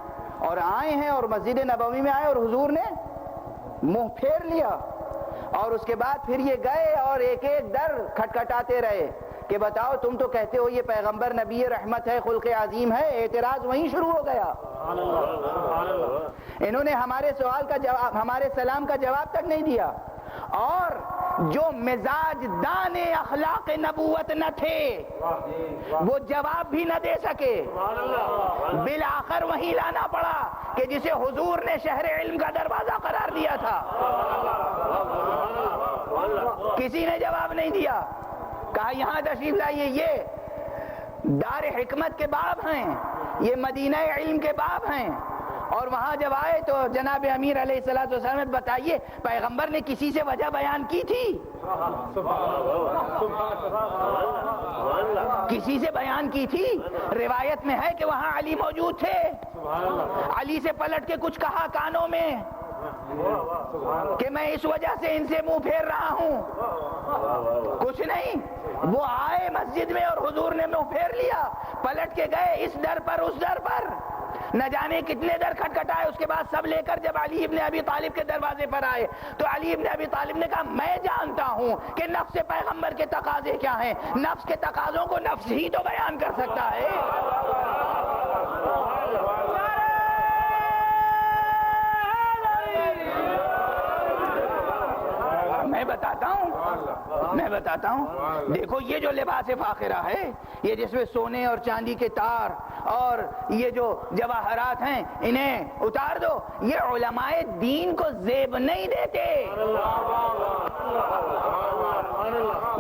اور آئے ہیں اور مسجد نبوی میں آئے اور حضور نے منہ پھیر لیا. اور اس کے بعد پھر یہ گئے اور ایک ایک در کھٹکھٹاتے رہے کہ بتاؤ تم تو کہتے ہو یہ پیغمبر نبی رحمت ہے, خلق عظیم ہے. اعتراض وہیں شروع ہو گیا. انہوں نے ہمارے سوال کا جواب, ہمارے سلام کا جواب تک نہیں دیا, اور جو مزاج دان اخلاق نبوت نہ تھے وہ جواب بھی نہ دے سکے. بالآخر وہیں لانا پڑا کہ جسے حضور نے شہر علم کا دروازہ قرار دیا تھا. کسی نے جواب نہیں دیا. کہا یہاں تشریف لائیے, یہ دار حکمت کے باب ہیں, یہ مدینہ علم کے باب ہیں, اور وہاں جب آئے تو جناب امیر علیہ الصلوۃ والسلام بتائیے پیغمبر نے کسی سے وجہ بیان کی تھی؟ کسی سے بیان کی تھی؟ روایت میں ہے کہ وہاں علی موجود تھے, علی سے پلٹ کے کچھ کہا کانوں میں کہ میں اس وجہ سے ان سے منہ پھیر رہا ہوں. کچھ نہیں, وہ آئے مسجد میں اور حضور نے منہ پھیر لیا, پلٹ کے گئے اس در پر اس در پر, نہ جانے کتنے در کھٹکھٹائے. اس کے بعد سب لے کر جب علی ابن ابی طالب کے دروازے پر آئے تو علی ابن ابی طالب نے کہا میں جانتا ہوں کہ نفس پیغمبر کے تقاضے کیا ہیں, نفس کے تقاضوں کو نفس ہی تو بیان کر سکتا ہے. میں بتاتا ہوں, دیکھو یہ جو لباس فاخرہ ہے, یہ جس میں سونے اور چاندی کے تار اور یہ جو جواہرات ہیں انہیں اتار دو, یہ علماء دین کو زیب نہیں دیتے,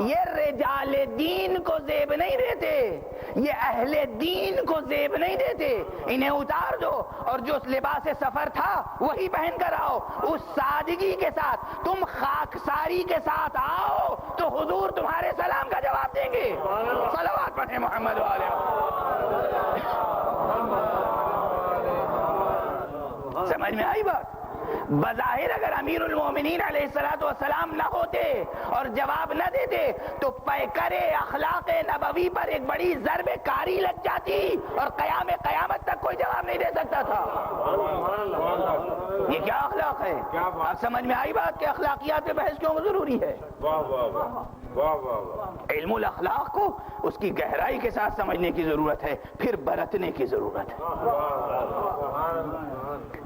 یہ رجال دین کو زیب نہیں دیتے, یہ اہل دین کو زیب نہیں دیتے. انہیں اتار دو اور جو لباس سفر تھا وہی پہن کر آؤ. اس سادگی کے ساتھ تم خاکساری کے ساتھ آؤ تو حضور تمہارے سلام کا جواب دیں گے. صلوات پڑھیں محمد والے. سمجھ میں آئی بات؟ بظاہر اگر امیر المومنین علیہ الصلوۃ والسلام نہ ہوتے اور جواب نہ دیتے تو پیکر اخلاق نبوی پر ایک بڑی ضرب کاری لگ جاتی اور قیامت تک کوئی جواب نہیں دے سکتا تھا. یہ کیا اخلاق ہے؟ اب سمجھ میں آئی بات کہ اخلاقیات پہ بحث کیوں ضروری ہے؟ علم الاخلاق کو اس کی گہرائی کے ساتھ سمجھنے کی ضرورت ہے, پھر برتنے کی ضرورت ہے.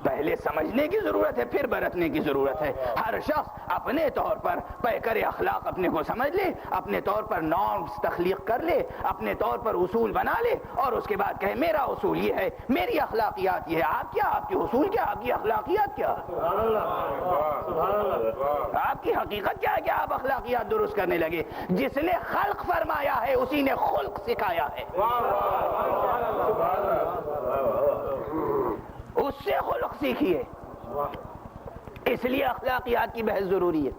پہلے سمجھنے کی ضرورت ہے, پھر برتنے کی ضرورت ہے. ہر شخص اپنے طور پر پیکر اخلاق اپنے کو سمجھ لے, اپنے طور پر نارمز تخلیق کر لے, اپنے طور پر اصول بنا لے, اور اس کے بعد کہے میرا اصول یہ ہے, میری اخلاقیات یہ ہے. آپ کیا, آپ کے اصول کیا, آپ کی اخلاقیات کیا, آپ کی حقیقت کیا ہے کہ آپ اخلاقیات درست کرنے لگے؟ جس نے خلق فرمایا ہے اسی نے خلق سکھایا ہے, اس سے خلق سیکھیے. اس لیے اخلاقیات کی بحث ضروری ہے.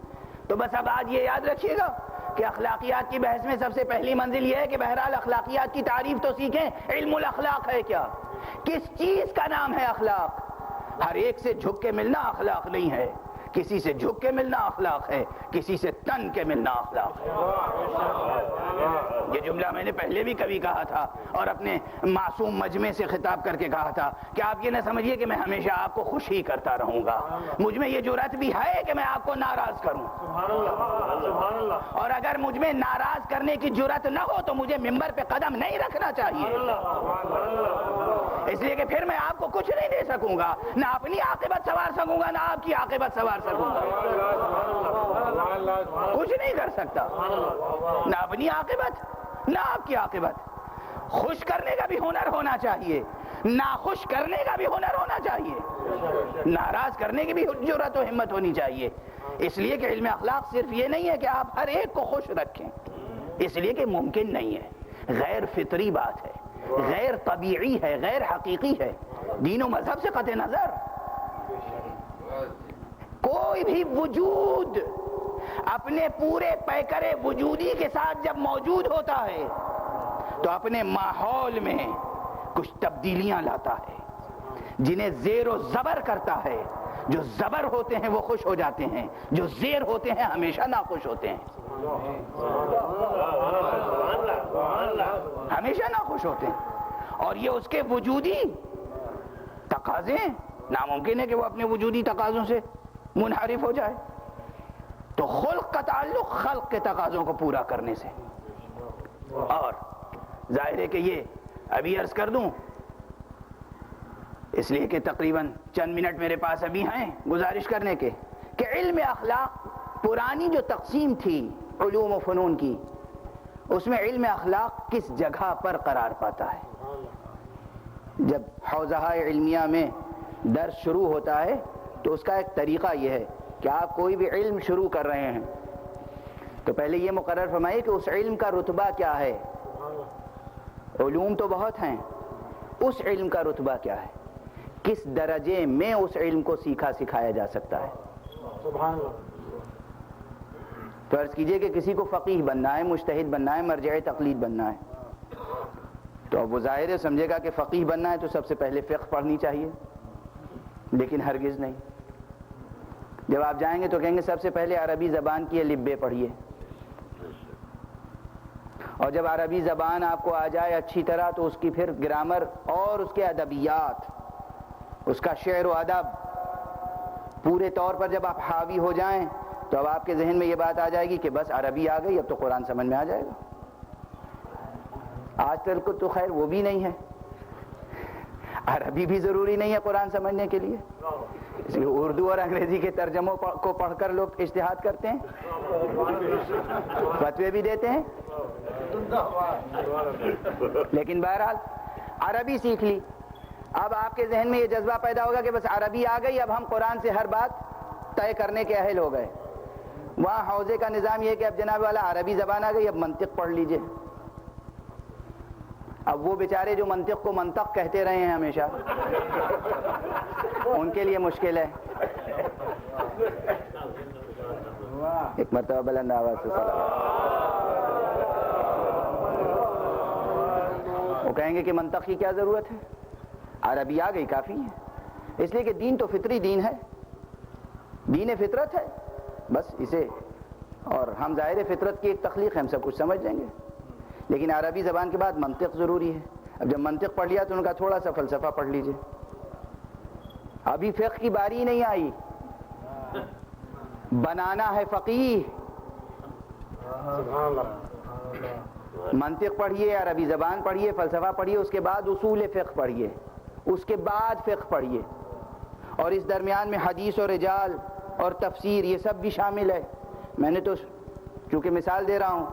تو بس اب آج یہ یاد رکھیے گا کہ اخلاقیات کی بحث میں سب سے پہلی منزل یہ ہے کہ بہرحال اخلاقیات کی تعریف تو سیکھیں. علم الاخلاق ہے کیا؟ کس چیز کا نام ہے اخلاق؟ ہر ایک سے جھک کے ملنا اخلاق نہیں ہے، کسی سے جھک کے ملنا اخلاق ہے، کسی سے تن کے ملنا اخلاق ہے. یہ جملہ میں نے پہلے بھی کبھی کہا تھا اور اپنے معصوم مجمع سے خطاب کر کے کہا تھا کہ آپ یہ نہ سمجھیے کہ میں ہمیشہ آپ کو خوش ہی کرتا رہوں گا. مجھ میں یہ جرأت بھی ہے کہ میں آپ کو ناراض کروں، اور اگر مجھ میں ناراض کرنے کی جرأت نہ ہو تو مجھے ممبر پہ قدم نہیں رکھنا چاہیے، اس لیے کہ پھر میں آپ کو کچھ نہیں دے سکوں گا، نہ اپنی عاقبت سنوار سکوں گا نہ آپ کی عاقبت سنوار سکوں گا. کچھ نہیں کر سکتا، نہ اپنی عاقبت نہ آپ کی عاقبت. خوش کرنے کا بھی ہنر ہونا چاہیے، ناخوش کرنے کا بھی ہنر ہونا چاہیے، ناراض کرنے کی بھی جرأت و ہمت ہونی چاہیے. اس لیے کہ علم اخلاق صرف یہ نہیں ہے کہ آپ ہر ایک کو خوش رکھیں، اس لیے کہ ممکن نہیں ہے، غیر فطری بات ہے، غیر طبیعی ہے، غیر حقیقی ہے. دین و مذہب سے قطع نظر کوئی بھی وجود اپنے پورے پیکرے وجودی کے ساتھ جب موجود ہوتا ہے تو اپنے ماحول میں کچھ تبدیلیاں لاتا ہے جنہیں زیر و زبر کرتا ہے. جو زبر ہوتے ہیں وہ خوش ہو جاتے ہیں، جو زیر ہوتے ہیں ہمیشہ ناخوش ہوتے ہیں، ہمیشہ ناخوش ہوتے ہیں. اور یہ اس کے وجودی تقاضے ہیں، ناممکن ہے کہ وہ اپنے وجودی تقاضوں سے منحرف ہو جائے. تو خلق کا تعلق خلق کے تقاضوں کو پورا کرنے سے. اور ظاہر ہے کہ یہ ابھی عرض کر دوں اس لیے کہ تقریباً چند منٹ میرے پاس ابھی ہیں گزارش کرنے کے کہ علم اخلاق پرانی جو تقسیم تھی علوم و فنون کی، اس میں علم اخلاق کس جگہ پر قرار پاتا ہے؟ جب حوزہ علمیہ میں درس شروع ہوتا ہے تو اس کا ایک طریقہ یہ ہے کہ آپ کوئی بھی علم شروع کر رہے ہیں تو پہلے یہ مقرر فرمائیے کہ اس علم کا رتبہ کیا ہے. علوم تو بہت ہیں، اس علم کا رتبہ کیا ہے، کس درجے میں اس علم کو سیکھا سکھایا جا سکتا ہے. تو عرض کیجئے کہ کسی کو فقیہ بننا ہے، مجتہد بننا ہے، مرجع تقلید بننا ہے، تو اب وہ ظاہر ہے سمجھے گا کہ فقیہ بننا ہے تو سب سے پہلے فقہ پڑھنی چاہیے، لیکن ہرگز نہیں. جب آپ جائیں گے تو کہیں گے سب سے پہلے عربی زبان کی لبے پڑھیے، اور جب عربی زبان آپ کو آ جائے اچھی طرح تو اس کی پھر گرامر اور اس کے ادبیات، اس کا شعر و ادب پورے طور پر جب آپ حاوی ہو جائیں تو اب آپ کے ذہن میں یہ بات آ جائے گی کہ بس عربی آ گئی اب تو قرآن سمجھ میں آ جائے گا. آج تک کو تو خیر وہ بھی نہیں ہے، عربی بھی ضروری نہیں ہے قرآن سمجھنے کے لیے، اس لیے اردو اور انگریزی کے ترجموں کو پڑھ کر لوگ اجتہاد کرتے ہیں، فتوے بھی دیتے ہیں. لیکن بہرحال عربی سیکھ لی، اب آپ کے ذہن میں یہ جذبہ پیدا ہوگا کہ بس عربی آ گئی اب ہم قرآن سے ہر بات طے کرنے کے اہل ہو گئے. وہاں حوزے کا نظام یہ ہے کہ اب جناب والا عربی زبان آ گئی اب منطق پڑھ لیجئے. اب وہ بیچارے جو منطق کو منطق کہتے رہے ہیں ہمیشہ ان کے لیے مشکل ہے. ایک مرتبہ بلند آواز سے وہ کہیں گے کہ منطق کی کیا ضرورت ہے، عربی آ گئی کافی ہے. اس لیے کہ دین تو فطری دین ہے، دین فطرت ہے بس اسے، اور ہم ظاہر فطرت کی ایک تخلیق ہے، ہم سب کچھ سمجھ لیں گے، لیکن عربی زبان کے بعد منطق ضروری ہے. اب جب منطق پڑھ لیا تو ان کا تھوڑا سا فلسفہ پڑھ لیجئے. ابھی فقہ کی باری نہیں آئی، بنانا ہے فقیہ. منطق پڑھیے، عربی زبان پڑھیے، فلسفہ پڑھیے، اس کے بعد اصول فقہ پڑھیے، اس کے بعد فقہ پڑھیے، اور اس درمیان میں حدیث اور رجال اور تفسیر یہ سب بھی شامل ہے. میں نے تو چونکہ مثال دے رہا ہوں.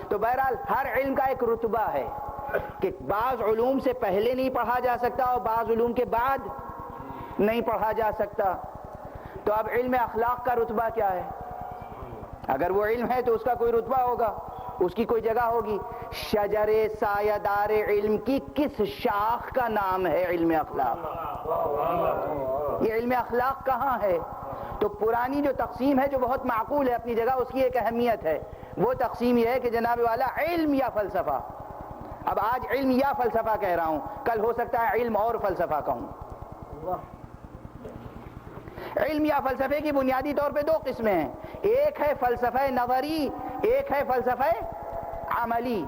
تو بہرحال ہر علم کا ایک رتبہ ہے کہ بعض علوم سے پہلے نہیں پڑھا جا سکتا اور بعض علوم کے بعد نہیں پڑھا جا سکتا. تو اب علم اخلاق کا رتبہ کیا ہے؟ اگر وہ علم ہے تو اس کا کوئی رتبہ ہوگا، اس کی کوئی جگہ ہوگی. شجر سایہ دار علم کی کس شاخ کا نام ہے علم اخلاق؟ یہ علم اخلاق کہاں ہے؟ تو پرانی جو تقسیم ہے جو بہت معقول ہے اپنی جگہ، اس کی ایک اہمیت ہے، وہ تقسیم یہ ہے کہ جناب والا علم یا فلسفہ. اب آج علم یا فلسفہ کہہ رہا ہوں، کل ہو سکتا ہے علم اور فلسفہ کہوں. علم یا فلسفے کی بنیادی طور پہ دو قسمیں ہیں، ایک ہے فلسفہ نظری، ایک ہے فلسفہ عملی.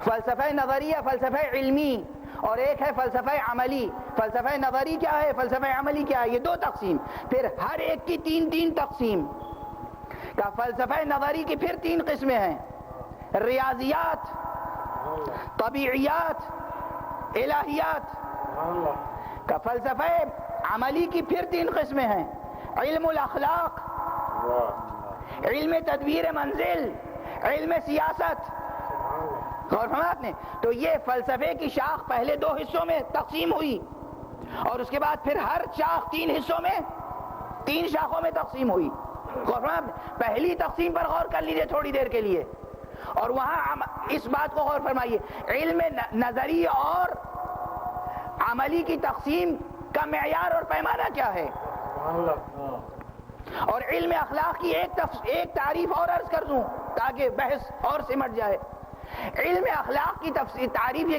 فلسفہ نظری یا فلسفہ علمی، اور ایک ہے فلسفہ عملی. فلسفہ نظری کیا ہے، فلسفہ عملی کیا ہے، یہ دو تقسیم. پھر ہر ایک کی تین تقسیم. کا فلسفہ نظری کی پھر تین قسمیں ہیں، ریاضیات، طبیعیات، الہیات. کا فلسفہ عملی کی پھر تین قسمیں ہیں، علم الاخلاق، علم تدبیر منزل، علم سیاست. غور فرمایا نے؟ تو یہ فلسفے کی شاخ پہلے دو حصوں میں تقسیم ہوئی، اور اس کے بعد پھر ہر شاخ تین حصوں میں، تین شاخوں میں تقسیم ہوئی. غور فرمایا؟ پہلی تقسیم پر غور کر لیجئے تھوڑی دیر کے لیے، اور وہاں اس بات کو غور فرمائیے، علم نظری اور عملی کی تقسیم کا معیار اور پیمانہ کیا ہے. اور علم اخلاق کی ایک تعریف اور عرض کر دوں تاکہ بحث اور سمٹ جائے. علم اخلاق کی تعریف یہ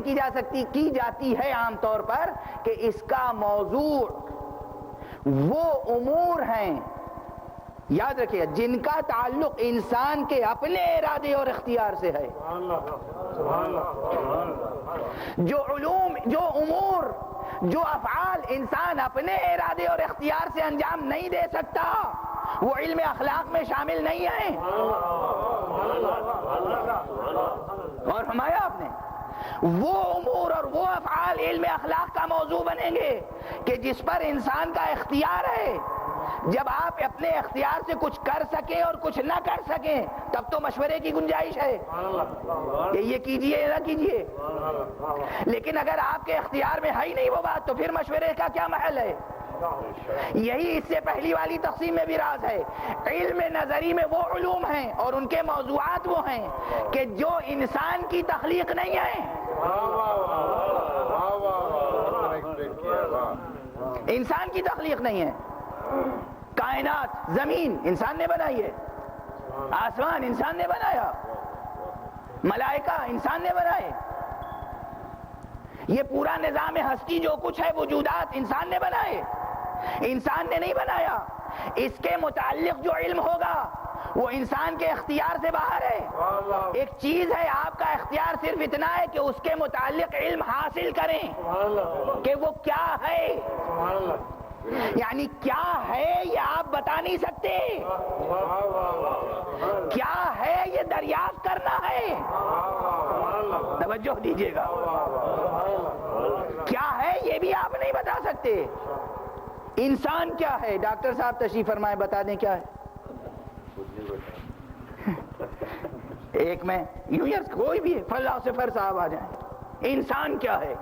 کی جاتی ہے عام طور پر کہ اس کا موضوع وہ امور ہیں، یاد رکھیے، جن کا تعلق انسان کے اپنے ارادے اور اختیار سے ہے. جو علوم، جو امور، جو افعال انسان اپنے ارادے اور اختیار سے انجام نہیں دے سکتا، وہ علم اخلاق میں شامل نہیں ہیں. اور فرمایا آپ نے، وہ امور اور وہ افعال علم اخلاق کا موضوع بنیں گے کہ جس پر انسان کا اختیار ہے. جب آپ اپنے اختیار سے کچھ کر سکیں اور کچھ نہ کر سکیں تب تو مشورے کی گنجائش ہے کہ یہ کیجئے یا نہ کیجئے. لیکن اگر آپ کے اختیار میں ہے ہی نہیں وہ بات تو پھر مشورے کا کیا محل ہے. یہی اس سے پہلی والی تقسیم میں بھی راز ہے. علم نظری میں وہ علوم ہیں اور ان کے موضوعات وہ ہیں کہ جو انسان کی تخلیق نہیں ہے. انسان کی تخلیق نہیں ہے. کائنات، زمین انسان نے بنائی ہے، آسمان انسان نے بنایا، ملائکہ انسان نے بنائے، یہ پورا نظام ہستی جو کچھ ہے وجودات انسان نے بنائے. انسان نے نہیں بنایا. اس کے متعلق جو علم ہوگا وہ انسان کے اختیار سے باہر ہے. ایک چیز ہے، آپ کا اختیار صرف اتنا ہے کہ اس کے متعلق علم حاصل کریں کہ وہ کیا ہے. یعنی کیا ہے یہ آپ بتا نہیں سکتے، کیا ہے یہ دریافت کرنا ہے. توجہ دیجیے گا، کیا ہے یہ بھی آپ نہیں بتا سکتے. انسان کیا ہے؟ ڈاکٹر صاحب تشریف فرمائیں، بتا دیں کیا ہے. ایک میں یوں کوئی بھی فلسفر صاحب آ جائیں، انسان کیا ہے؟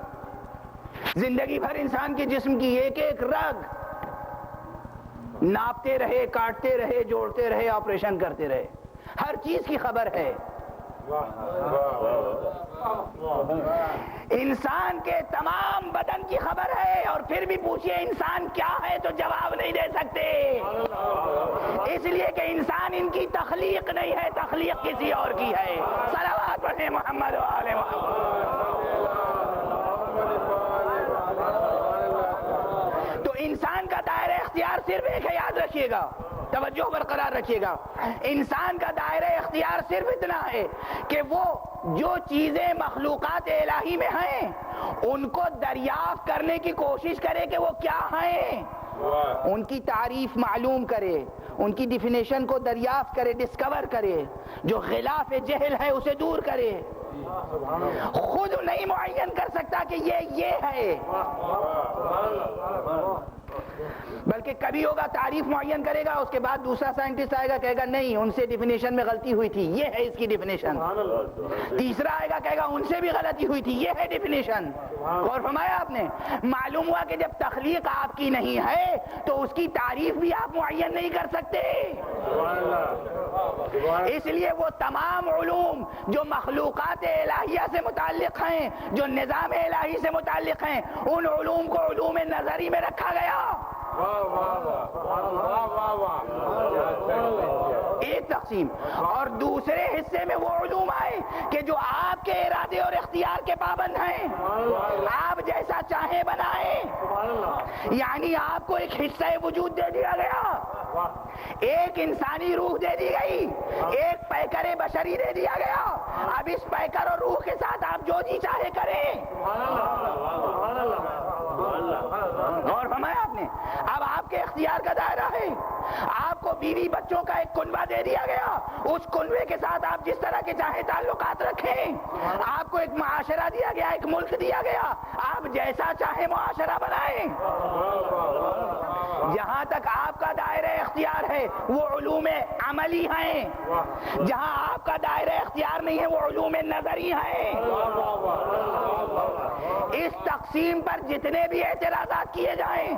زندگی بھر انسان کے جسم کی ایک ایک رگ ناپتے رہے، کاٹتے رہے، جوڑتے رہے، آپریشن کرتے رہے، ہر چیز کی خبر ہے. انسان کے تمام بدن کی خبر ہے، اور پھر بھی پوچھئے انسان کیا ہے تو جواب نہیں دے سکتے. اس لیے کہ انسان ان کی تخلیق نہیں ہے، تخلیق کسی اور کی ہے. صلوات پڑھیں محمد و آل محمد. تو انسان کا دائرہ اختیار صرف ایک ہے، یاد رکھیے گا، توجہ برقرار رکھیے گا. انسان کا دائرہ اختیار صرف اتنا ہے کہ وہ جو چیزیں مخلوقات الہی میں ہیں ان کو دریافت کرنے کی کوشش کرے کہ وہ کیا ہیں، ان کی تعریف معلوم کرے، ان کی ڈیفینیشن کو دریافت کرے، ڈسکور کرے، جو غلاف جہل ہے اسے دور کرے. خود نہیں معین کر سکتا کہ یہ ہے، بلکہ کبھی ہوگا تعریف معین کرے گا، اس کے بعد دوسرا سائنٹسٹ آئے گا کہے گا نہیں ان سے ڈیفینیشن میں غلطی ہوئی تھی، یہ ہے اس کی ڈیفینیشن. تیسرا آئے گا کہے گا ان سے بھی غلطی ہوئی تھی، یہ ہے ڈیفینیشن. اور فرمایا آپ نے، معلوم ہوا کہ جب تخلیق آپ کی نہیں ہے تو اس کی تعریف بھی آپ معین نہیں کر سکتے. اس لیے وہ تمام علوم جو مخلوقات الہیہ سے متعلق ہیں، جو نظام الہی سے متعلق ہیں، ان علوم کو علوم نظری میں رکھا گیا۔ ایک تقسیم، اور دوسرے حصے میں وہ علوم آئے کہ جو آپ کے ارادے اور اختیار کے پابند ہیں، آپ جیسا چاہیں بنائیں، یعنی آپ کو ایک حصہ وجود دے دیا گیا، ایک انسانی روح دے دی گئی، ایک پیکر بشری دے دیا گیا، اب اس پیکر اور روح کے ساتھ آپ جو جی چاہے کریں۔ غور فرمایا آپ نے؟ اب آپ کے اختیار کا دائرہ ہے، آپ کو بیوی بچوں کا ایک کنبہ دے دیا گیا، اس کنبے کے ساتھ آپ جس طرح کے چاہیں تعلقات رکھیں، آپ کو ایک معاشرہ دیا گیا، ایک ملک دیا گیا، آپ جیسا چاہیں معاشرہ بنائیں۔ جہاں تک آپ کا دائرہ اختیار ہے وہ علوم عملی ہیں، جہاں آپ کا دائرہ اختیار نہیں ہے وہ علوم نظری ہیں۔ اس تقسیم پر جتنے بھی اعتراضات کیے جائیں،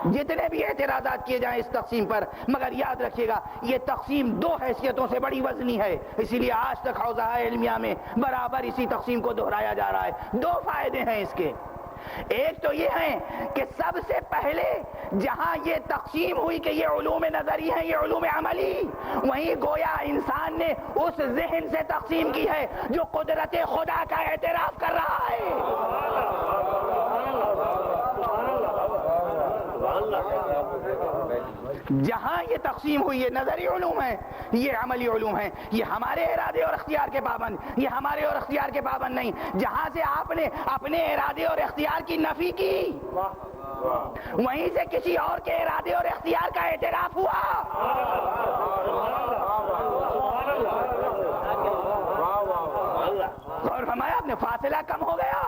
جتنے بھی اعتراضات کیے جائیں اس تقسیم پر، مگر یاد رکھیے گا یہ تقسیم دو حیثیتوں سے بڑی وزنی ہے، اسی لیے آج تک حوزہ علمیہ میں برابر اسی تقسیم کو دہرایا جا رہا ہے۔ دو فائدے ہیں اس کے، ایک تو یہ ہے کہ سب سے پہلے جہاں یہ تقسیم ہوئی کہ یہ علوم نظری ہیں، یہ علوم عملی، وہیں گویا انسان نے اس ذہن سے تقسیم کی ہے جو قدرت خدا کا اعتراف کر رہا ہے۔ جہاں یہ تقسیم ہوئی، یہ نظری علوم ہے، یہ عملی علوم ہے، یہ ہمارے ارادے اور اختیار کے پابند، یہ ہمارے اور اختیار کے پابند نہیں۔ جہاں سے آپ نے اپنے ارادے اور اختیار کی نفی کی، وہیں سے کسی اور کے ارادے اور اختیار کا اعتراف ہوا۔ غور فرمایا آپ نے؟ فاصلہ کم ہو گیا،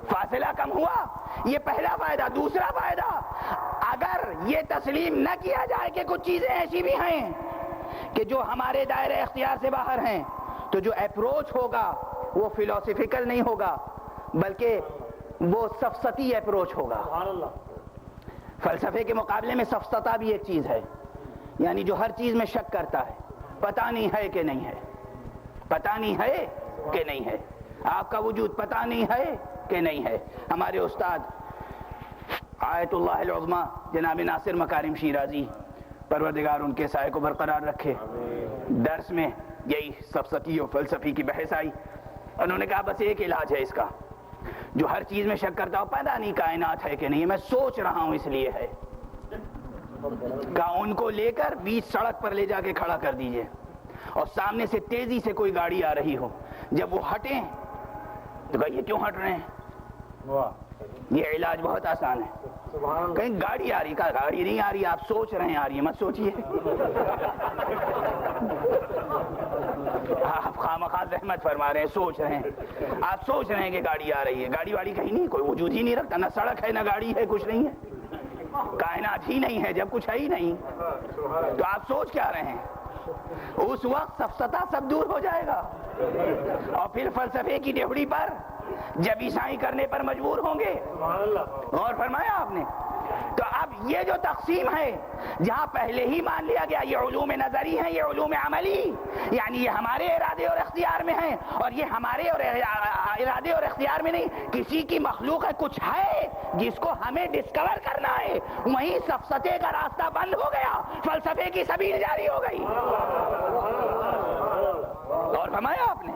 فاصلہ کم ہوا، یہ پہلا فائدہ۔ دوسرا فائدہ، اگر یہ تسلیم نہ کیا جائے کہ کچھ چیزیں ایسی بھی ہیں کہ جو ہمارے دائرے اختیار سے باہر ہیں، تو جو اپروچ ہوگا وہ فلسفیکل نہیں ہوگا بلکہ وہ سفسطی اپروچ ہوگا۔ فلسفے کے مقابلے میں سفسطہ بھی ایک چیز ہے، یعنی جو ہر چیز میں شک کرتا ہے، پتہ نہیں ہے کہ نہیں ہے، پتہ نہیں ہے کہ نہیں ہے، آپ کا وجود پتہ نہیں ہے کہ نہیں ہے۔ ہمارے استاد آیت اللہ العظمی جناب ناصر مکارم شیرازی، پروردگار ان کے سائے کو برقرار رکھے، درس میں یہی سفسطی و فلسفی کی بحث آئی، انہوں نے کہا بس ایک علاج ہے اس کا، جو ہر چیز میں شک کرتا ہو پتہ نہیں کائنات ہے کہ نہیں، میں سوچ رہا ہوں اس لیے ہے، کہا ان کو لے کر بیچ سڑک پر لے جا کے کھڑا کر دیجئے، اور سامنے سے تیزی سے کوئی گاڑی آ رہی ہو، جب وہ ہٹیں تو کہا یہ کیوں ہٹ رہے ہیں؟ یہ علاج بہت آسان ہے، کہیں گاڑی آ رہی، کہا گاڑی نہیں آ رہی، آپ سوچ رہے ہیں آ رہی ہے، مت سوچئے، آپ خامخواہ زحمت فرما رہے ہیں، سوچ رہے ہیں، آپ سوچ رہے ہیں کہ گاڑی آ رہی ہے، گاڑی واڑی کہیں نہیں، کوئی وجود ہی نہیں رکھتا، نہ سڑک ہے نہ گاڑی ہے، کچھ نہیں ہے، کائنات ہی نہیں ہے جب کچھ ہے ہی نہیں، تو آپ سوچ کیا رہے ہیں؟ اس وقت سفسطہ سب دور ہو جائے گا، اور پھر فلسفے کی ڈیوڑی پر جب عیسائی کرنے پر مجبور ہوں گے۔ غور فرمایا آپ نے؟ تو اب یہ جو تقسیم ہے، جہاں پہلے ہی مان لیا گیا یہ علوم نظری ہیں، یہ علوم عملی، یعنی یہ ہمارے ارادے اور اختیار میں ہیں، اور یہ ہمارے اور ارادے اور اختیار میں نہیں، کسی کی مخلوق ہے، کچھ ہے جس کو ہمیں ڈسکور کرنا ہے، وہیں سفسطے کا راستہ بند ہو گیا، فلسفے کی سبیل جاری ہو گئی۔ اور فرمایا آپ نے؟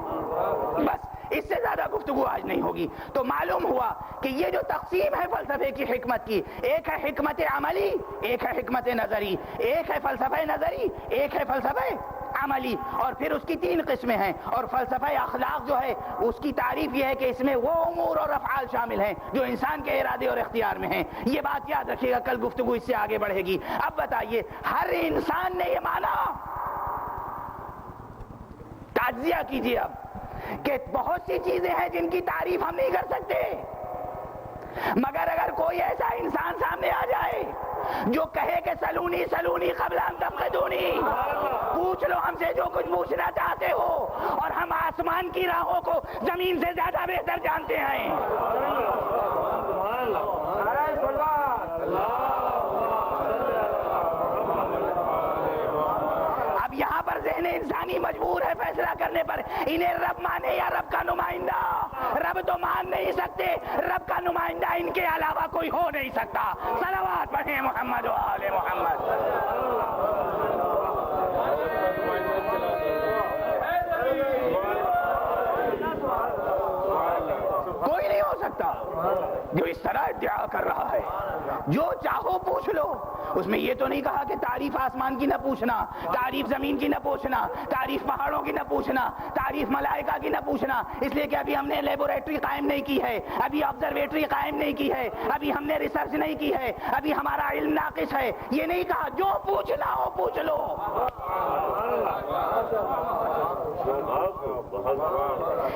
بس اس سے زیادہ گفتگو آج نہیں ہوگی۔ تو معلوم ہوا کہ یہ جو تقسیم ہے فلسفے کی حکمت کی، ایک ہے حکمت عملی، ایک ہے حکمت نظری، ایک ہے فلسفہ نظری، ایک ہے فلسفہ عملی، اور پھر اس کی تین قسمیں ہیں۔ اور فلسفہ اخلاق جو ہے اس کی تعریف یہ ہے کہ اس میں وہ امور اور افعال شامل ہیں جو انسان کے ارادے اور اختیار میں ہیں۔ یہ بات یاد رکھیے گا، کل گفتگو اس سے آگے بڑھے گی۔ اب بتائیے، ہر انسان نے یہ مانا، تجزیہ کیجیے اب، کہ بہت سی چیزیں ہیں جن کی تعریف ہم نہیں کر سکتے، مگر اگر کوئی ایسا انسان سامنے آ جائے جو کہے کہ سلونی سلونی قبل ان تفقدونی، پوچھ لو ہم سے جو کچھ پوچھنا چاہتے ہو، اور ہم آسمان کی راہوں کو زمین سے زیادہ بہتر جانتے ہیں۔ اب انسانی مجبور ہے فیصلہ کرنے پر انہیں رب مانے یا رب کا نمائندہ. رب تو مان نہیں سکتے, رب کا نمائندہ ان کے علاوہ کوئی ہو نہیں سکتا. صلوات پڑھیں محمد و آل محمد. کوئی نہیں ہو سکتا جو اس طرح ادعا کر رہا ہے. جو چاہو پوچھ لو. اس میں یہ تو نہیں کہا کہ تعریف آسمان کی نہ پوچھنا, تعریف زمین کی نہ پوچھنا, تعریف پہاڑوں کی نہ پوچھنا, تعریف ملائکہ کی نہ پوچھنا, اس لیے کہ ابھی ہم نے لیبوریٹری قائم نہیں کی ہے, ابھی آبزرویٹری قائم نہیں کی ہے, ابھی ہم نے ریسرچ نہیں کی ہے, ابھی ہمارا علم ناقص ہے. یہ نہیں کہا جو پوچھنا ہو پوچھ لو.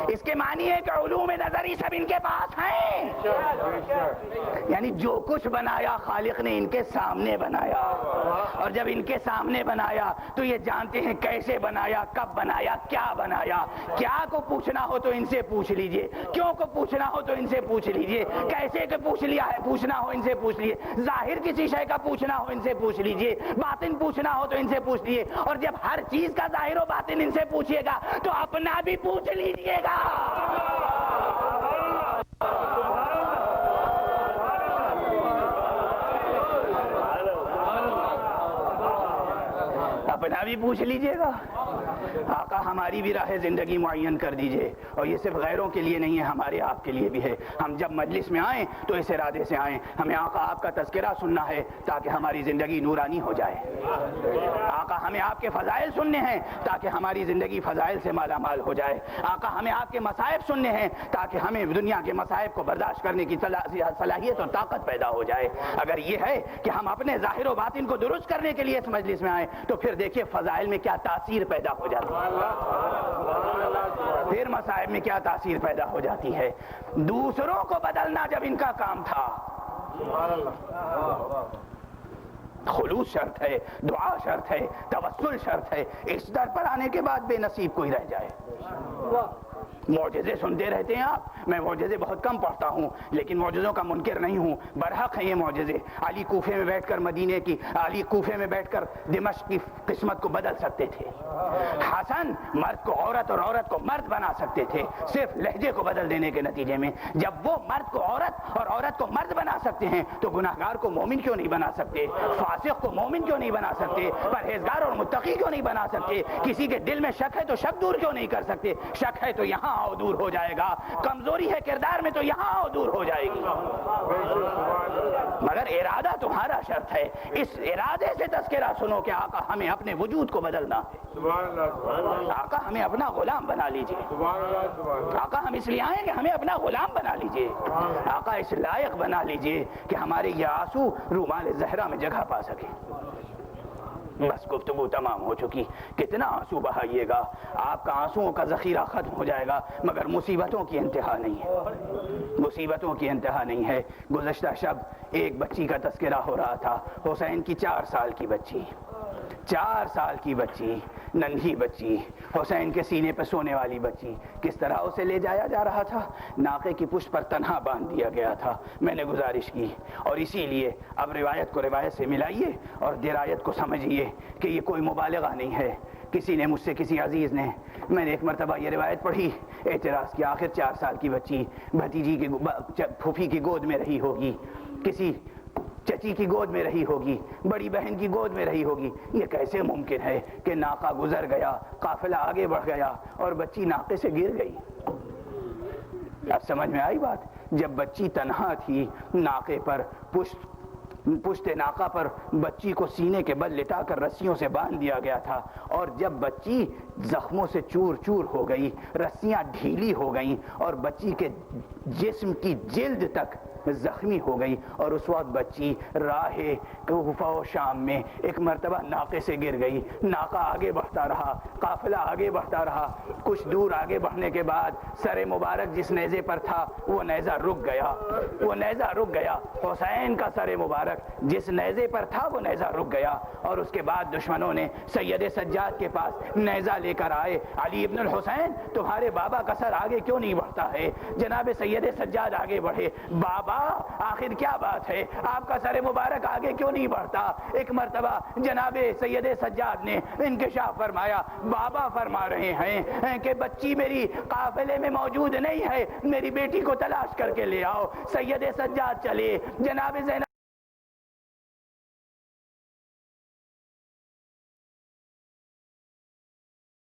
اس کے معنی ہے کہ علوم نظری سب ان کے پاس ہیں. یعنی جو کچھ بنایا خالق نے ان کے سامنے بنایا, اور جب ان کے سامنے بنایا تو یہ جانتے ہیں کیسے بنایا, کب بنایا, کیا بنایا. کیا کو پوچھنا ہو تو ان سے پوچھ لیجئے, کیوں کو پوچھنا ہو تو ان سے پوچھ لیجئے, کیسے کہ پوچھ لیا ہے پوچھنا ہو ان سے پوچھ لیجئے, ظاہر کسی شے کا پوچھنا ہو ان سے پوچھ لیجئے, باطن پوچھنا ہو تو ان سے پوچھ لیجئے. اور جب ہر چیز کا ظاہر و باطن ان سے پوچھیے گا تو اپنا بھی پوچھ لیجئے گا. اپنا بھی پوچھ لیجئے گا. آقا ہماری بھی راہ زندگی معین کر دیجئے, اور یہ صرف غیروں کے لیے نہیں ہے, ہمارے آپ کے لیے بھی ہے. ہم جب مجلس میں آئیں تو اس ارادے سے آئیں, ہمیں آقا آپ کا تذکرہ سننا ہے تاکہ ہماری زندگی نورانی ہو جائے. آقا ہمیں آپ کے فضائل سننے ہیں تاکہ ہماری زندگی فضائل سے مالا مال ہو جائے. آقا ہمیں آپ کے مصائب سننے ہیں تاکہ ہمیں دنیا کے مصائب کو برداشت کرنے کی صلاحیت اور طاقت پیدا ہو جائے. اگر یہ ہے کہ ہم اپنے ظاہر و باطن کو درست کرنے کے لیے اس مجلس میں آئیں تو پھر دیکھیے فضائل میں کیا تاثیر پیدا ہو جاتی ہے, پھر مصائب میں کیا تاثیر پیدا ہو جاتی ہے. دوسروں کو بدلنا جب ان کا کام تھا, خلوص شرط ہے, دعا شرط ہے, توسل شرط ہے. اس در پر آنے کے بعد بے نصیب کوئی رہ جائے. معجزے سنتے رہتے ہیں آپ, میں معجزے بہت کم پڑھتا ہوں لیکن معجزوں کا منکر نہیں ہوں. برحق ہیں یہ معجزے. علی کوفے میں بیٹھ کر مدینے کی, علی کوفے میں بیٹھ کر دمشق کی قسمت کو بدل سکتے تھے. حسن مرد کو عورت اور عورت کو مرد بنا سکتے تھے صرف لہجے کو بدل دینے کے نتیجے میں. جب وہ مرد کو عورت اور عورت کو مرد بنا سکتے ہیں تو گناہگار کو مومن کیوں نہیں بنا سکتے, فاسق کو مومن کیوں نہیں بنا سکتے, پرہیزگار اور متقی کیوں نہیں بنا سکتے. کسی کے دل میں شک ہے تو شک دور کیوں نہیں کر سکتے. شک ہے تو یہاں آؤ دور ہو جائے گا, کمزوری ہے کردار میں تو یہاں آؤ دور ہو جائے گی. مگر ارادہ تمہارا شرط ہے. اس ارادے سے تذکرہ سنو کہ آقا ہمیں اپنے وجود کو بدلنا ہے. آقا ہمیں اپنا غلام بنا لیجئے. آقا ہم اس لیے آئیں کہ ہمیں اپنا غلام بنا لیجئے. آقا اس لائق بنا لیجئے کہ ہمارے یہ آنسو رومال زہرا میں جگہ پا سکے. بس گفتگو تمام ہو چکی. کتنا آنسو بہائیے گا, آپ کا آنسوؤں کا ذخیرہ ختم ہو جائے گا, مگر مصیبتوں کی انتہا نہیں ہے. مصیبتوں کی انتہا نہیں ہے. گزشتہ شب ایک بچی کا تذکرہ ہو رہا تھا, حسین کی 4 سال کی بچی, 4 سال کی بچی, ننھی بچی, حسین کے سینے پہ سونے والی بچی. کس طرح اسے لے جایا جا رہا تھا, ناقے کی پشت پر تنہا باندھ دیا گیا تھا. میں نے گزارش کی, اور اسی لیے اب روایت کو روایت سے ملائیے اور درایت کو سمجھیے کہ یہ کوئی مبالغہ نہیں ہے. کسی نے مجھ سے, کسی عزیز نے, میں نے ایک مرتبہ یہ روایت پڑھی, اعتراض کیا آخر 4 سال کی بچی بھتیجی کی پھوپھی کی گود میں رہی ہوگی, کسی چچی کی گود میں رہی ہوگی, بڑی بہن کی گود میں رہی ہوگی. یہ کیسے ممکن ہے کہ ناقہ گزر گیا, قافلہ آگے بڑھ گیا اور بچی ناقے سے گر گئی. اب سمجھ میں آئی بات. جب بچی تنہا تھی, ناقے پر پشت ناقہ پر بچی کو سینے کے بل لٹا کر رسیوں سے باندھ دیا گیا تھا, اور جب بچی زخموں سے چور چور ہو گئی, رسیاں ڈھیلی ہو گئیں اور بچی کے جسم کی جلد تک زخمی ہو گئی, اور اس وقت بچی راہ کوفہ و شام میں ایک مرتبہ ناقے سے گر گئی. ناقہ آگے بڑھتا رہا, قافلہ آگے بڑھتا رہا. کچھ دور آگے بڑھنے کے بعد سر مبارک جس نیزے پر تھا وہ نیزہ رک گیا, وہ نیزہ رک گیا. حسین کا سر مبارک جس نیزے پر تھا وہ نیزہ رک گیا, اور اس کے بعد دشمنوں نے سید سجاد کے پاس نیزہ لے کر آئے. علی ابن الحسین, تمہارے بابا کا سر آگے کیوں نہیں بڑھتا ہے؟ جناب سید سجاد آگے بڑھے. بابا ابا آخر کیا بات ہے، آپ کا سر مبارک آگے کیوں نہیں بڑھتا؟ ایک مرتبہ جناب سید سجاد نے انکشاف فرمایا، بابا فرما رہے ہیں کہ بچی میری قافلے میں موجود نہیں ہے، میری بیٹی کو تلاش کر کے لے آؤ۔ سید سجاد چلے، جناب زینب